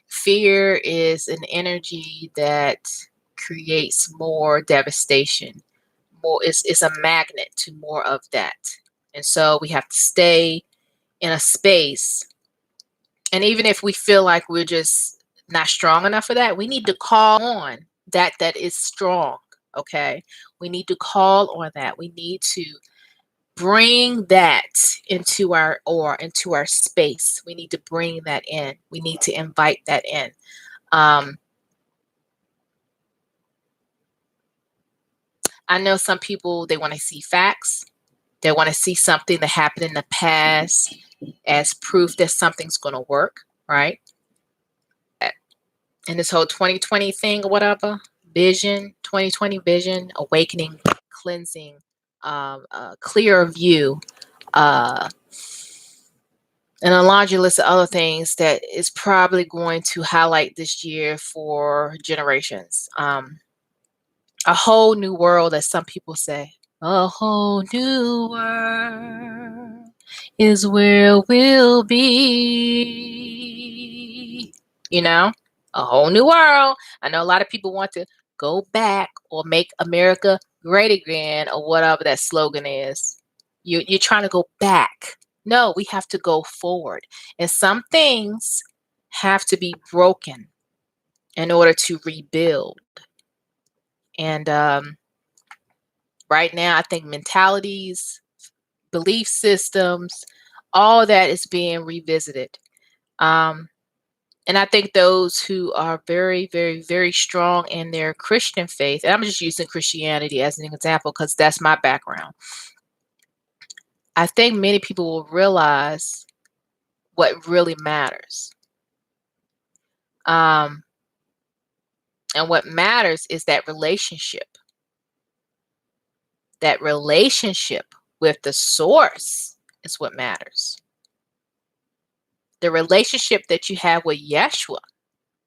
Fear is an energy that creates more devastation. It's a magnet to more of that. And so we have to stay in a space. And even if we feel like we're just not strong enough for that, we need to call on that is strong. Okay. We need to call on that. We need to bring that into our aura, into our space. We need to bring that in. We need to invite that in. I know some people, they want to see facts. They want to see something that happened in the past as proof that something's going to work, right? And this whole 2020 thing or whatever, vision, 2020 vision, awakening, cleansing, clearer view, and a laundry list of other things that is probably going to highlight this year for generations. A whole new world, as some people say. A whole new world is where we'll be. You know, a whole new world. I know a lot of people want to go back or make America great again or whatever that slogan is. You're trying to go back. No, we have to go forward. And some things have to be broken in order to rebuild. And right now, I think mentalities, belief systems, all that is being revisited. And I think those who are very, very, very strong in their Christian faith, and I'm just using Christianity as an example because that's my background. I think many people will realize what really matters. And what matters is that relationship. That relationship with the source is what matters. The relationship that you have with Yeshua,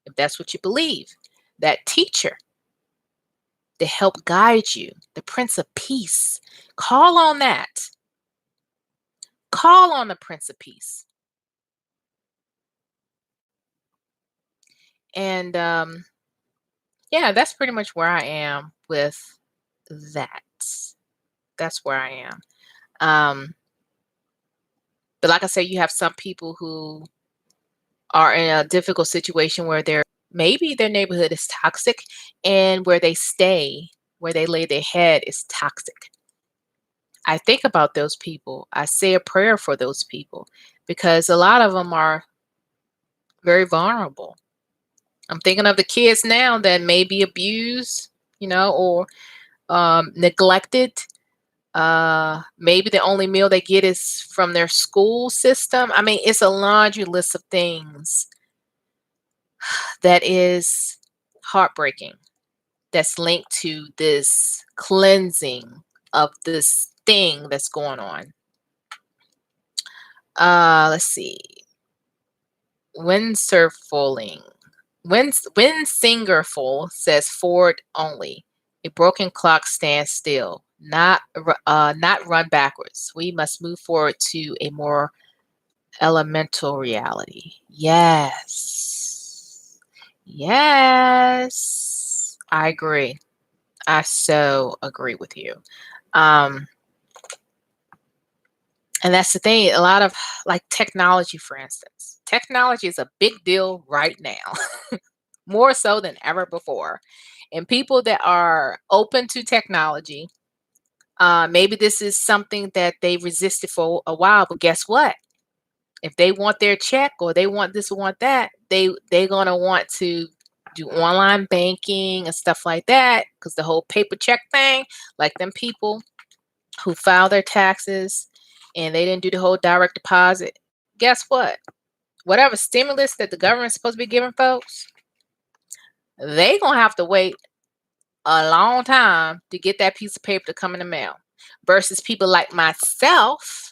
if that's what you believe, that teacher to help guide you, the Prince of Peace. Call on that. Call on the Prince of Peace. And yeah, that's pretty much where I am with that. That's where I am. But like I said, you have some people who are in a difficult situation where maybe their neighborhood is toxic and where they stay, where they lay their head is toxic. I think about those people. I say a prayer for those people because a lot of them are very vulnerable. I'm thinking of the kids now that may be abused, or neglected. Maybe the only meal they get is from their school system. I mean, it's a laundry list of things that is heartbreaking. That's linked to this cleansing of this thing that's going on. Let's see. Windsurfing. Windsingerful says forward only. A broken clock stands still, not run backwards. We must move forward to a more elemental reality. Yes. Yes. I agree. I so agree with you. And that's the thing. A lot of technology, for instance. Technology is a big deal right now, more so than ever before. And people that are open to technology, maybe this is something that they resisted for a while, but guess what? If they want their check or they want this or want that, they're gonna want to do online banking and stuff like that, because the whole paper check thing, like them people who file their taxes and they didn't do the whole direct deposit, guess what? Whatever stimulus that the government's supposed to be giving folks, they gonna have to wait a long time to get that piece of paper to come in the mail versus people like myself,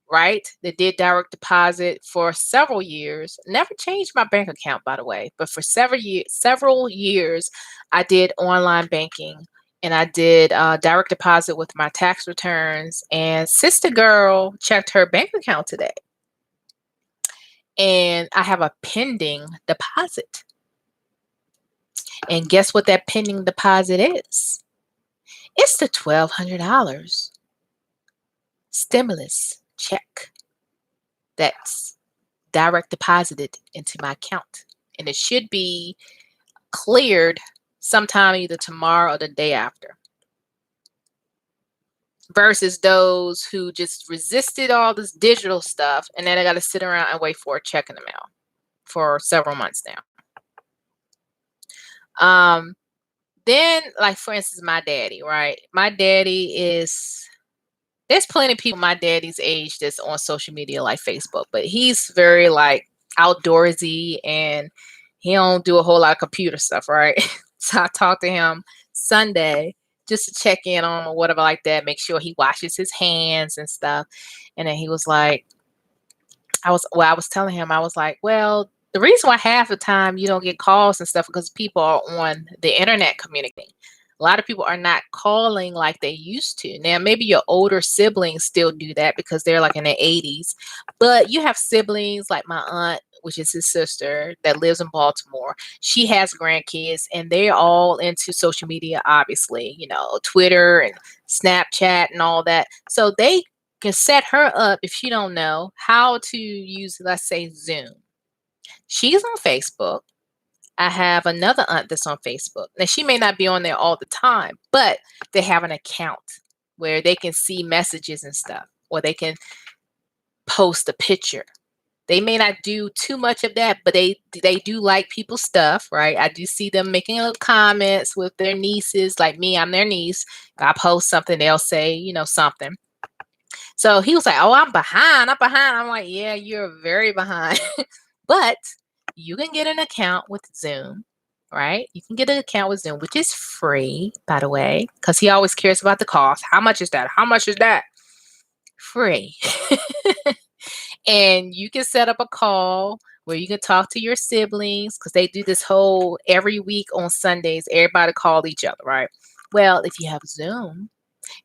right, that did direct deposit for several years. Never changed my bank account, by the way, but for several years I did online banking, and I did direct deposit with my tax returns, and sister girl checked her bank account today, and I have a pending deposit. And guess what that pending deposit is? It's the $1,200 stimulus check that's direct deposited into my account. And it should be cleared sometime either tomorrow or the day after. Versus those who just resisted all this digital stuff, and then I got to sit around and wait for a check in the mail for several months now. Then, like, for instance, my daddy, right? My daddy is, there's plenty of people my daddy's age that's on social media like Facebook, but he's very like outdoorsy and he don't do a whole lot of computer stuff, right? So I talked to him Sunday just to check in on him or whatever like that, make sure he washes his hands and stuff. And then he was like, I was telling him, I was like, well, the reason why half the time you don't get calls and stuff because people are on the internet communicating. A lot of people are not calling like they used to. Now, maybe your older siblings still do that because they're like in their 80s, but you have siblings like my aunt, which is his sister that lives in Baltimore. She has grandkids and they're all into social media, obviously, you know, Twitter and Snapchat and all that. So they can set her up if she don't know how to use, let's say, Zoom. She's on Facebook. I have another aunt that's on Facebook. Now, she may not be on there all the time, but they have an account where they can see messages and stuff, or they can post a picture. They may not do too much of that, but they do like people's stuff, right? I do see them making little comments with their nieces. Like me, I'm their niece. If I post something, they'll say, you know, something. So he was like, oh, I'm behind. I'm like, yeah, you're very behind. But you can get an account with Zoom, right? You can get an account with Zoom, which is free, by the way, because he always cares about the cost. How much is that? How much is that? Free. And you can set up a call where you can talk to your siblings because they do this whole every week on Sundays, everybody call each other, right? Well, if you have Zoom,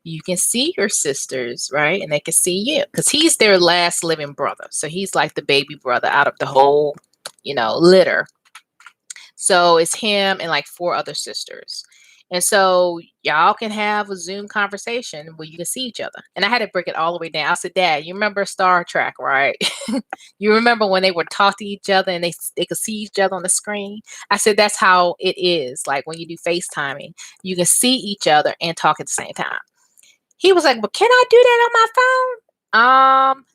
you can see your sisters, right? And they can see you because he's their last living brother. So he's like the baby brother out of the whole, you know, litter. So it's him and like 4 other sisters. And so y'all can have a Zoom conversation where you can see each other. And I had to break it all the way down. I said, Dad, you remember Star Trek, right? You remember when they would talk to each other and they could see each other on the screen? I said, that's how it is. Like when you do FaceTiming, you can see each other and talk at the same time. He was like, but can I do that on my phone?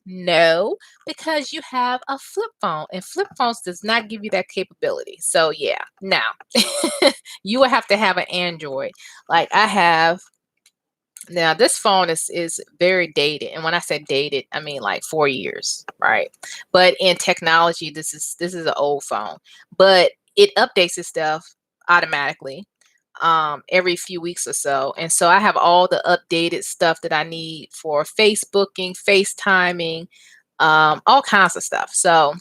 No, because you have a flip phone and flip phones does not give you that capability. So yeah, now you would have to have an Android. Like I have now, this phone is very dated. And when I say dated, I mean like 4 years, right? But in technology, this is an old phone, but it updates itself automatically every few weeks or so. And so I have all the updated stuff that I need for Facebooking, FaceTiming, all kinds of stuff. So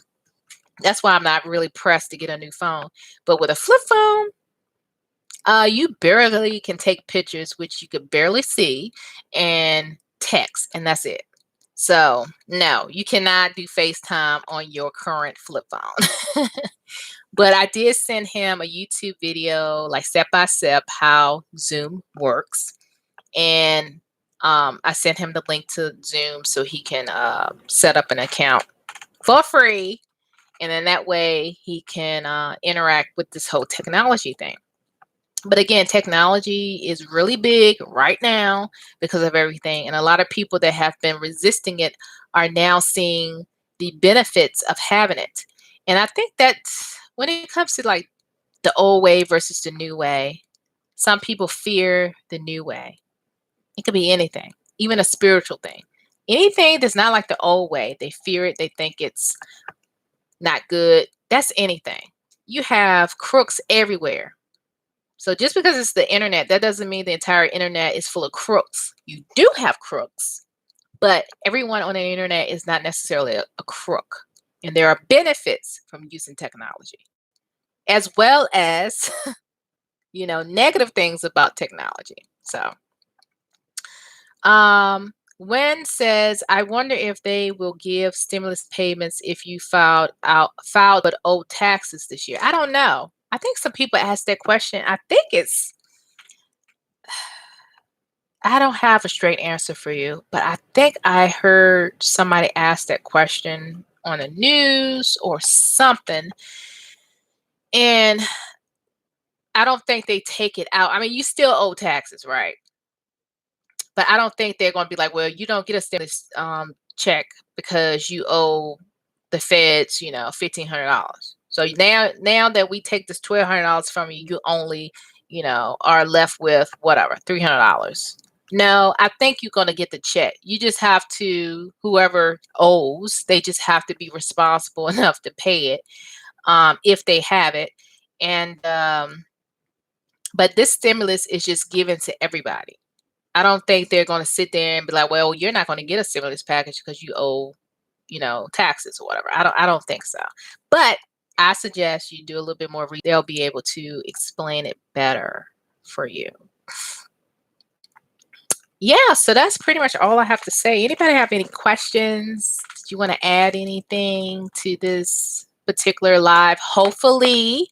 that's why I'm not really pressed to get a new phone. But with a flip phone, you barely can take pictures, which you could barely see, and text, and that's it. So no, you cannot do FaceTime on your current flip phone. But I did send him a YouTube video, like step by step, how Zoom works. And I sent him the link to Zoom so he can set up an account for free. And then that way he can interact with this whole technology thing. But again, technology is really big right now because of everything. And a lot of people that have been resisting it are now seeing the benefits of having it. And I think that when it comes to like the old way versus the new way. Some people fear the new way. It could be anything, even a spiritual thing. Anything that's not like the old way, they fear it. They think it's not good. That's anything. You have crooks everywhere. So just because it's the internet, that doesn't mean the entire internet is full of crooks. You do have crooks, but everyone on the internet is not necessarily a crook. And there are benefits from using technology, as well as, negative things about technology. So, Wen says, I wonder if they will give stimulus payments if you filed but owed taxes this year. I don't know. I think some people ask that question. I don't have a straight answer for you, but I think I heard somebody ask that question on the news or something. And I don't think they take it out. I mean, you still owe taxes, right? But I don't think they're going to be like, well, you don't get a stimulus check because you owe the feds, $1,500. So now that we take this $1,200 from you, you only, are left with whatever, $300. No, I think you're going to get the check. You just have to, whoever owes, they just have to be responsible enough to pay it if they have it. And, but this stimulus is just given to everybody. I don't think they're going to sit there and be like, well, you're not going to get a stimulus package because you owe, taxes or whatever. I don't think so. But I suggest you do a little bit more. They'll be able to explain it better for you. Yeah, so that's pretty much all I have to say. Anybody have any questions? Do you want to add anything to this particular live? Hopefully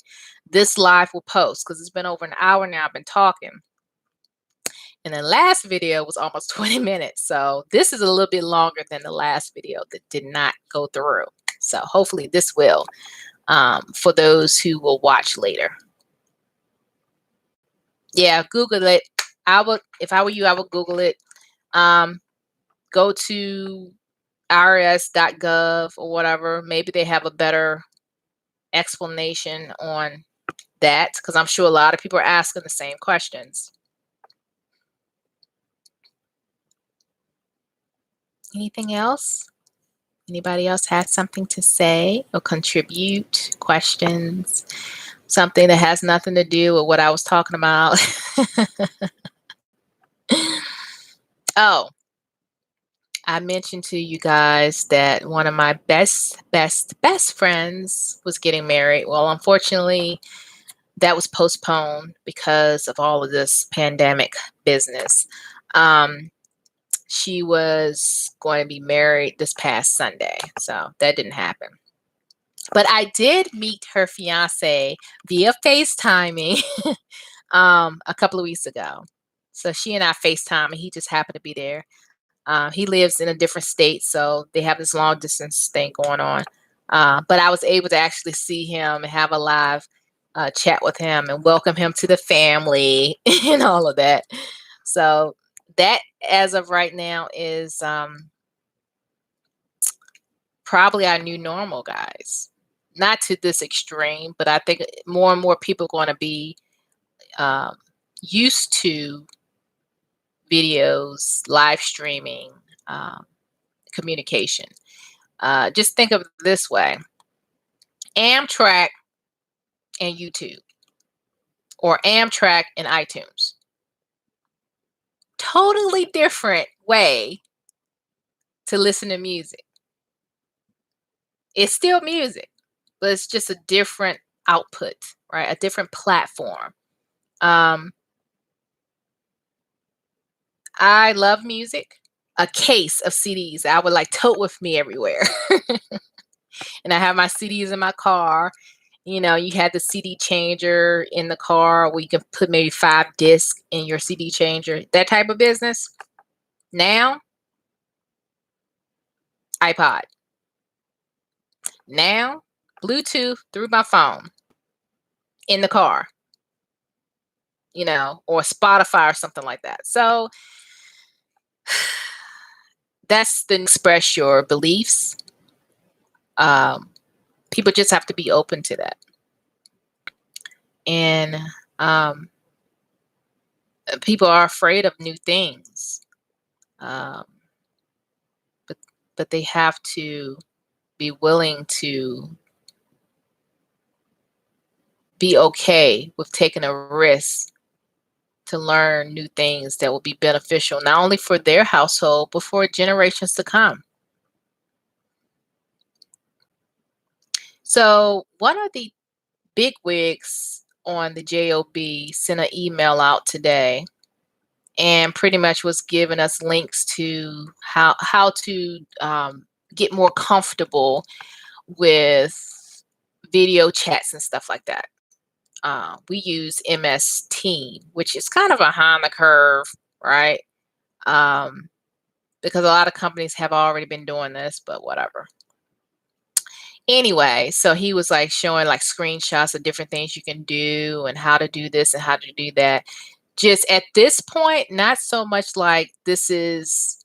this live will post because it's been over an hour now. I've been talking. And the last video was almost 20 minutes. So this is a little bit longer than the last video that did not go through. So hopefully this will, for those who will watch later. Yeah, Google it. If I were you, I would Google it. Go to irs.gov or whatever. Maybe they have a better explanation on that because I'm sure a lot of people are asking the same questions. Anything else? Anybody else have something to say or contribute? Questions? Something that has nothing to do with what I was talking about? Oh, I mentioned to you guys that one of my best friends was getting married. Well, unfortunately, that was postponed because of all of this pandemic business. She was going to be married this past Sunday, so that didn't happen. But I did meet her fiance via FaceTiming a couple of weeks ago. So she and I FaceTime, and he just happened to be there. He lives in a different state, so they have this long distance thing going on. But I was able to actually see him and have a live chat with him and welcome him to the family and all of that. So that, as of right now, is probably our new normal, guys. Not to this extreme, but I think more and more people are going to be used to videos, live streaming, communication. Just think of it this way: Amtrak and YouTube, or Amtrak and iTunes. Totally different way to listen to music. It's still music, but it's just a different output, right? A different platform. I love music. A case of CDs I would like tote with me everywhere. And I have my CDs in my car. You had the CD changer in the car where you can put maybe 5 discs in your CD changer. That type of business. Now, iPod. Now, Bluetooth through my phone in the car. Or Spotify or something like that. So that's the express your beliefs. People just have to be open to that. And um, people are afraid of new things. Um, but they have to be willing to be okay with taking a risk to learn new things that will be beneficial not only for their household but for generations to come. So one of the bigwigs on the job sent an email out today and pretty much was giving us links to how to get more comfortable with video chats and stuff like that. We use MS Team, which is kind of behind the curve, right? Um, because a lot of companies have already been doing this, but whatever. Anyway, so he was like showing like screenshots of different things you can do and how to do this and how to do that. Just at this point, not so much like this is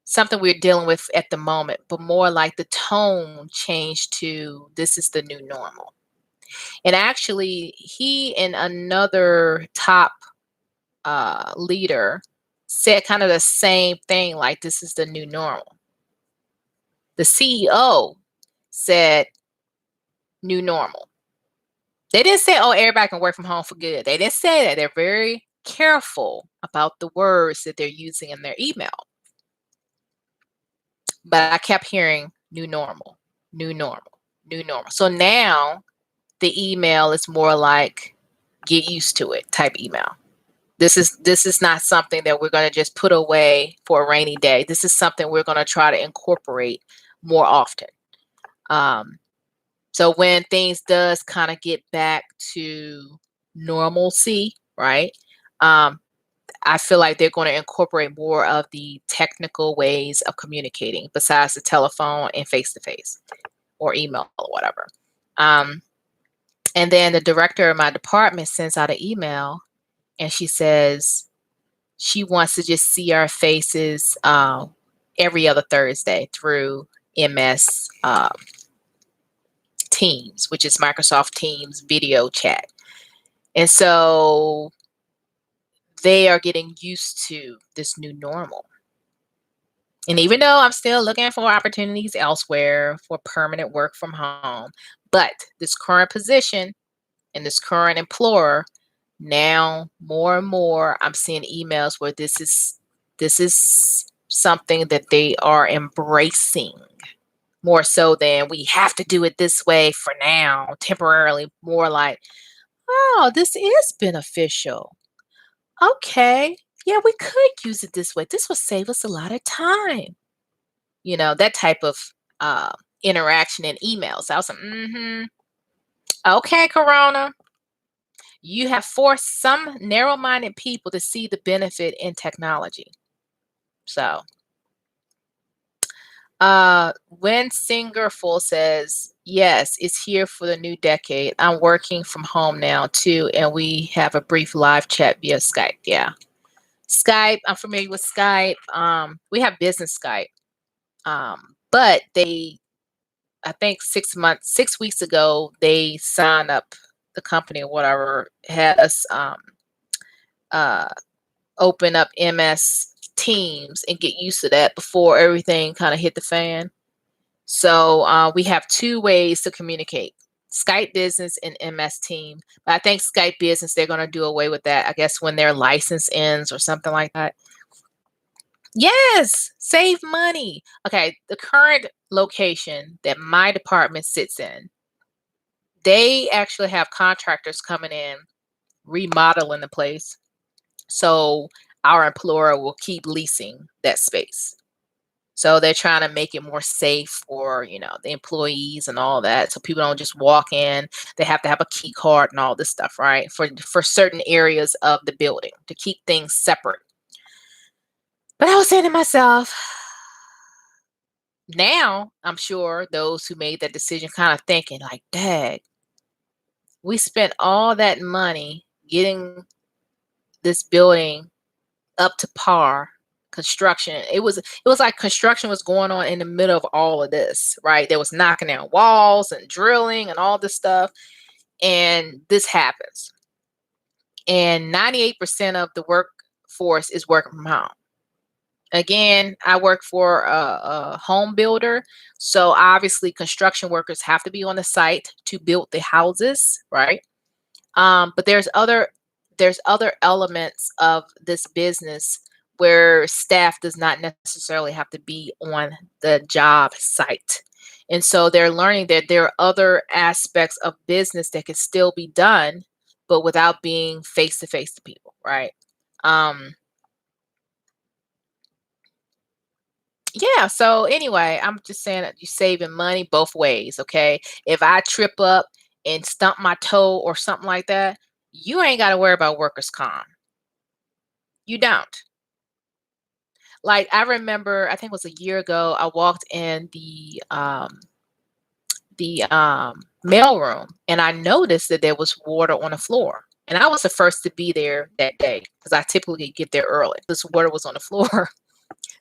something we're dealing with at the moment, but more like the tone changed to this is the new normal. And actually, he and another top leader said kind of the same thing, like this is the new normal. The CEO said new normal. They didn't say, oh, everybody can work from home for good. They didn't say that. They're very careful about the words that they're using in their email. But I kept hearing new normal, new normal, new normal. So now the email is more like get used to it type email. This is not something that we're going to just put away for a rainy day. This is something we're going to try to incorporate more often. So when things does kind of get back to normalcy, right? I feel like they're going to incorporate more of the technical ways of communicating besides the telephone and face-to-face or email or whatever. And then the director of my department sends out an email and she says she wants to just see our faces every other Thursday through MS Teams, which is Microsoft Teams video chat. And so they are getting used to this new normal. And even though I'm still looking for opportunities elsewhere for permanent work from home, but this current position and this current employer, now more and more I'm seeing emails where this is something that they are embracing more so than we have to do it this way for now, temporarily, more like, oh, this is beneficial. Okay. Yeah, we could use it this way. This will save us a lot of time. That type of interaction in emails. I was like, okay, Corona. You have forced some narrow-minded people to see the benefit in technology. So, when Singerful says, yes, it's here for the new decade. I'm working from home now too, and we have a brief live chat via Skype. Yeah. Skype, I'm familiar with Skype. We have business Skype. But I think 6 weeks ago, they signed up the company or whatever, had us open up MS Teams and get used to that before everything kind of hit the fan. So we have two ways to communicate. Skype Business and MS Team. But I think Skype Business, they're going to do away with that, I guess, when their license ends or something like that. Yes, save money. Okay, the current location that my department sits in, they actually have contractors coming in, remodeling the place. So our employer will keep leasing that space. So they're trying to make it more safe for, the employees and all that. So people don't just walk in. They have to have a key card and all this stuff, right? For certain areas of the building to keep things separate. But I was saying to myself, now I'm sure those who made that decision kind of thinking like, dang, we spent all that money getting this building up to par. Construction, it was like construction was going on in the middle of all of this, right? There was knocking down walls and drilling and all this stuff. and this happens. And 98% of the workforce is working from home. Again, I work for a home builder, so obviously construction workers have to be on the site to build the houses, right? But there's other elements of this business where staff does not necessarily have to be on the job site. And so they're learning that there are other aspects of business that can still be done, but without being face to face to people, right? Um, yeah, so anyway, I'm just saying that you're saving money both ways, okay? If I trip up and stump my toe or something like that, you ain't got to worry about workers' comp. You don't. Like I remember, I think it was a year ago, I walked in the mail room and I noticed that there was water on the floor. And I was the first to be there that day because I typically get there early. This water was on the floor.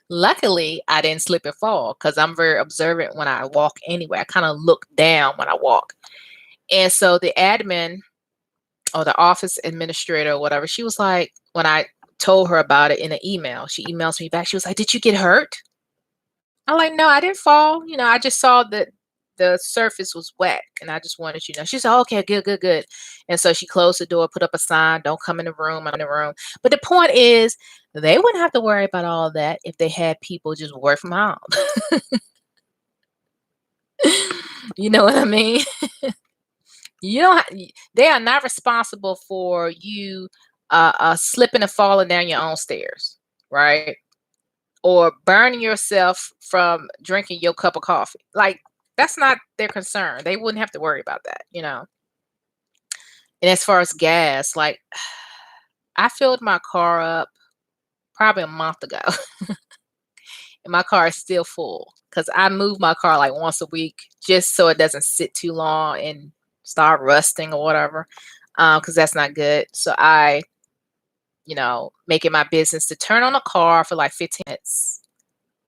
Luckily, I didn't slip and fall because I'm very observant when I walk anyway. I kind of look down when I walk. And so the admin or the office administrator or whatever, she was like, when I told her about it in an email, she emails me back. She was like, "Did you get hurt?" I'm like, "No, I didn't fall. I just saw that the surface was wet and I just wanted you to know." She said, "Okay, good, good, good." And so she closed the door, put up a sign, "Don't come in the room, I'm in the room." But the point is, they wouldn't have to worry about all that if they had people just work from home. You know what I mean? You don't they are not responsible for you slipping and falling down your own stairs, right? Or burning yourself from drinking your cup of coffee. Like that's not their concern. They wouldn't have to worry about that. And as far as gas, like I filled my car up probably a month ago, and my car is still full because I move my car like once a week just so it doesn't sit too long and start rusting or whatever. Because that's not good. So I, make it my business to turn on a car for like 15 minutes,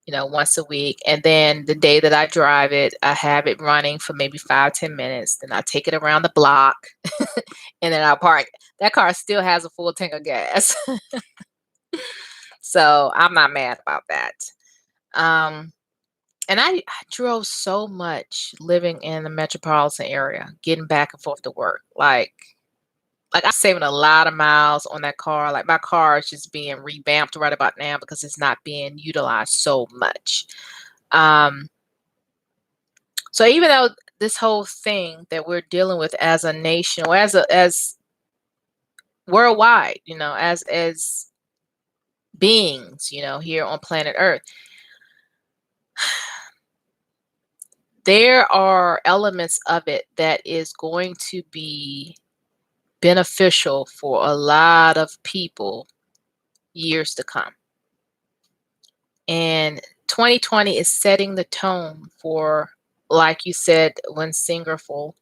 once a week. And then the day that I drive it, I have it running for maybe 5, 10 minutes. Then I take it around the block and then I park. That car still has a full tank of gas. So I'm not mad about that. Um, and I drove so much living in the metropolitan area, getting back and forth to work. Like I'm saving a lot of miles on that car. Like my car is just being revamped right about now because it's not being utilized so much. Um, so even though this whole thing that we're dealing with as a nation or as worldwide, as beings, here on planet Earth, there are elements of it that is going to be beneficial for a lot of people years to come. And 2020 is setting the tone for, like you said, when Singerful,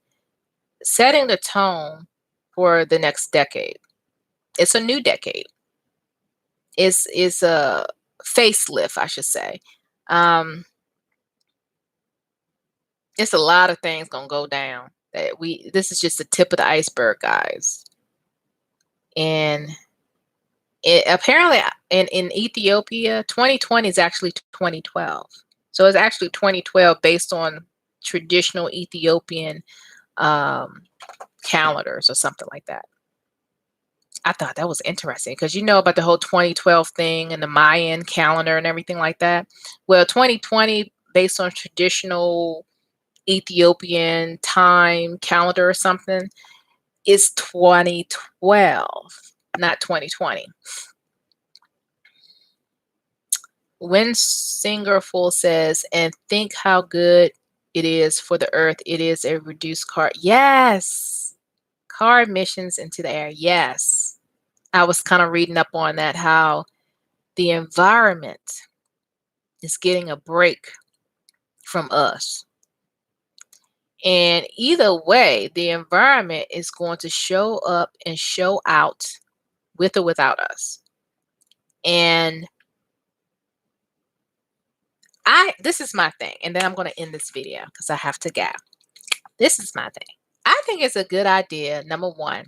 setting the tone for the next decade. It's a new decade. It's a facelift, I should say. Um, it's a lot of things gonna go down. This is just the tip of the iceberg, guys. And apparently in Ethiopia, 2020 is actually 2012. So it's actually 2012 based on traditional Ethiopian um, calendars or something like that. I thought that was interesting because you know about the whole 2012 thing and the Mayan calendar and everything like that. Well, 2020, based on traditional Ethiopian time calendar or something, is 2012, not 2020. When Singerful says, "And think how good it is for the earth, it is a reduced car." Yes. Car emissions into the air. Yes. I was kind of reading up on that, how the environment is getting a break from us. And either way, the environment is going to show up and show out with or without us. And this is my thing. And then I'm going to end this video because I have to go. This is my thing. I I think it's a good idea, number one,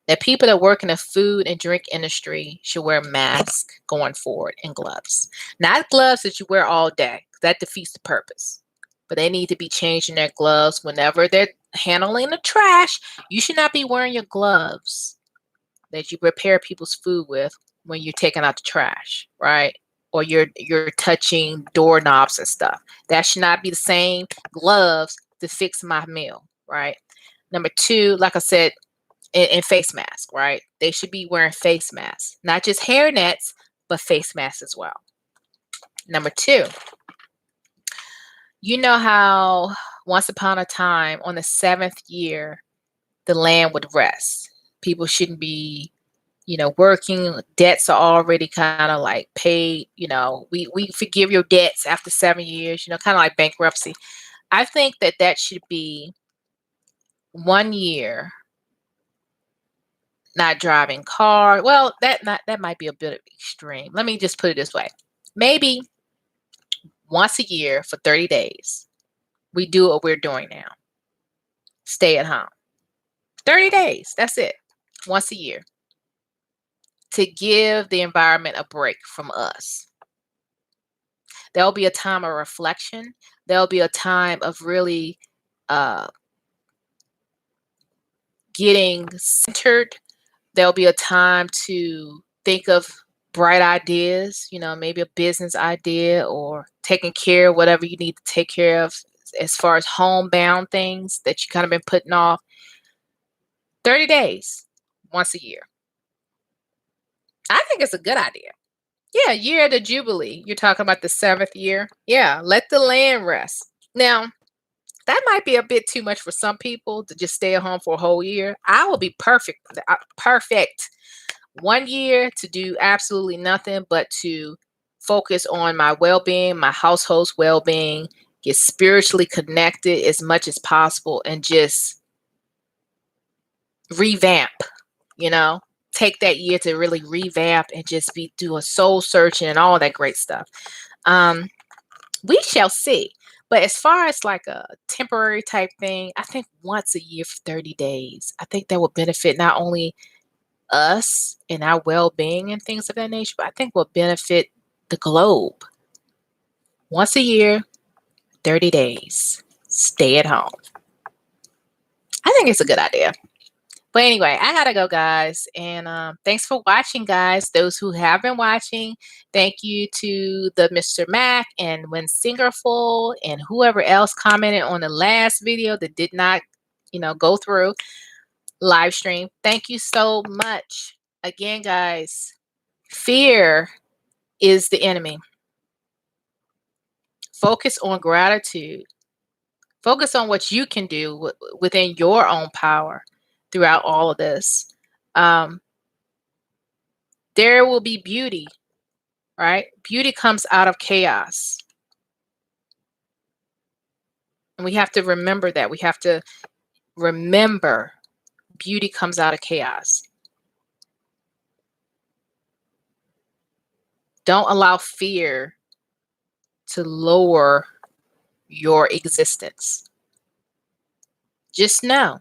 that people that work in the food and drink industry should wear masks going forward and gloves. Not gloves that you wear all day. That defeats the purpose. But they need to be changing their gloves whenever they're handling the trash. You should not be wearing your gloves that you prepare people's food with when you're taking out the trash, right? Or you're touching doorknobs and stuff. That should not be the same gloves to fix my meal, right? Number two, like I said, in face mask, right? They should be wearing face masks, not just hair nets, but face masks as well. Number two, you know how once upon a time on the seventh year, the land would rest. People shouldn't be, working. Debts are already kind of like paid. We forgive your debts after 7 years, kind of like bankruptcy. I think that should be 1 year not driving car. Well, that might be a bit extreme. Let me just put it this way. Maybe once a year for 30 days, we do what we're doing now. Stay at home. 30 days. That's it. Once a year. To give the environment a break from us. There'll be a time of reflection. There'll be a time of really getting centered. There'll be a time to think of bright ideas, maybe a business idea or taking care of whatever you need to take care of as far as homebound things that you kind of been putting off. 30 days, once a year. I think it's a good idea. Yeah, year of the Jubilee. You're talking about the seventh year. Yeah, let the land rest. Now, that might be a bit too much for some people to just stay at home for a whole year. I will be perfect. Perfect. 1 year to do absolutely nothing but to focus on my well-being, my household's well-being, get spiritually connected as much as possible, and just revamp, take that year to really revamp and just be doing soul searching and all that great stuff. We shall see. But as far as like a temporary type thing, I think once a year for 30 days, I think that would benefit not only us and our well-being and things of that nature, but I think will benefit the globe. Once a year, 30 days, stay at home. I think it's a good idea. But anyway, I gotta go, guys. And thanks for watching, guys. Those who have been watching, thank you to the Mr. Mac and When Singerful and whoever else commented on the last video that did not, go through live stream. Thank you so much. Again, guys, fear is the enemy. Focus on gratitude. Focus on what you can do within your own power throughout all of this. There will be beauty, right? Beauty comes out of chaos. And we have to remember that. We have to remember beauty comes out of chaos. Don't allow fear to lower your existence. Just know.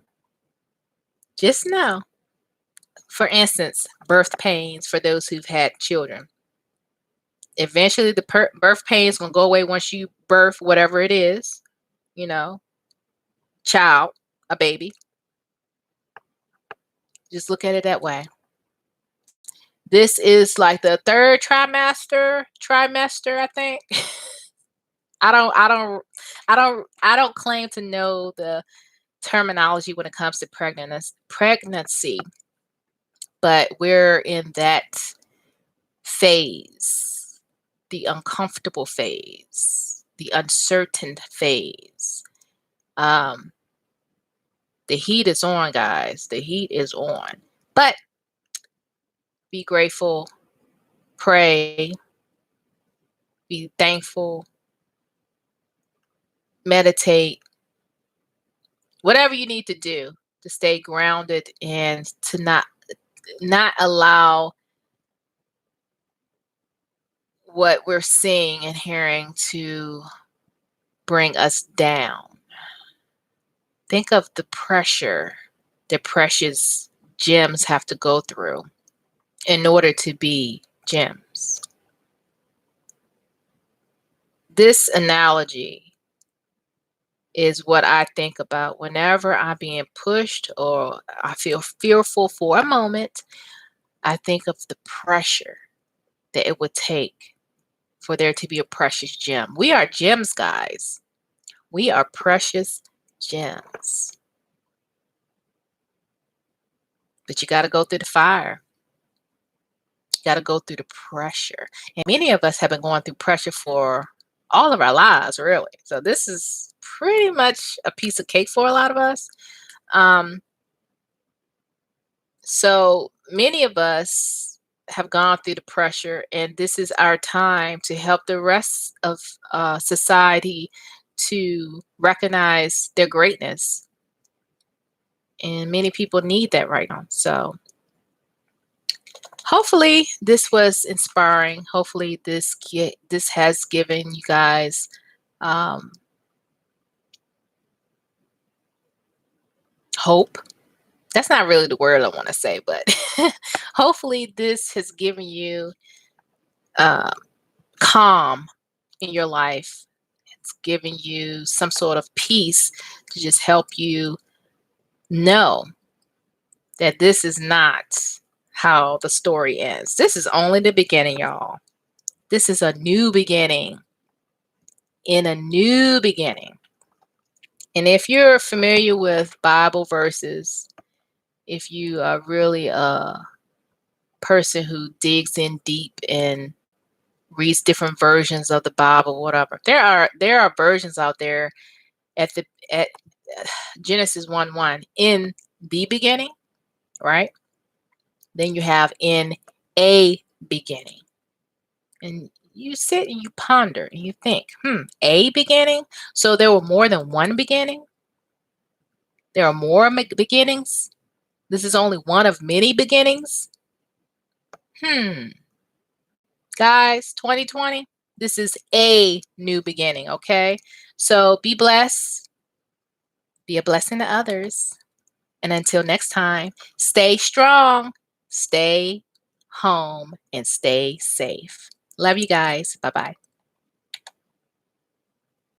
For instance, birth pains for those who've had children. Eventually, the birth pain is going to go away once you birth whatever it is, child, a baby. Just look at it that way. This is like the third trimester, I think. I don't claim to know the terminology when it comes to pregnancy, but we're in that phase, the uncomfortable phase, the uncertain phase. The heat is on, guys. The heat is on. But be grateful, pray, be thankful, meditate, whatever you need to do to stay grounded and to not allow what we're seeing and hearing to bring us down. Think of the pressure that precious gems have to go through in order to be gems. This analogy is what I think about whenever I'm being pushed or I feel fearful for a moment. I think of the pressure that it would take for there to be a precious gem. We are gems, guys. We are precious gems. But you got to go through the fire. You got to go through the pressure. And many of us have been going through pressure for all of our lives, really. So this is pretty much a piece of cake for a lot of us. So many of us have gone through the pressure, and this is our time to help the rest of society to recognize their greatness. And many people need that right now. So hopefully this was inspiring. Hopefully this has given you guys hope. That's not really the word I want to say, but hopefully this has given you calm in your life. It's giving you some sort of peace to just help you know that this is not how the story ends. This is only the beginning, y'all. This is a new beginning in a new beginning. And if you're familiar with Bible verses, if you are really a person who digs in deep and reads different versions of the Bible, whatever, there are versions out there at Genesis 1:1 in the beginning, right? Then you have in a beginning. And you sit and you ponder and you think, a beginning? So there were more than one beginning? There are more beginnings? This is only one of many beginnings? Guys, 2020, this is a new beginning, okay? So be blessed. Be a blessing to others. And until next time, stay strong, stay home, and stay safe. Love you guys. Bye-bye.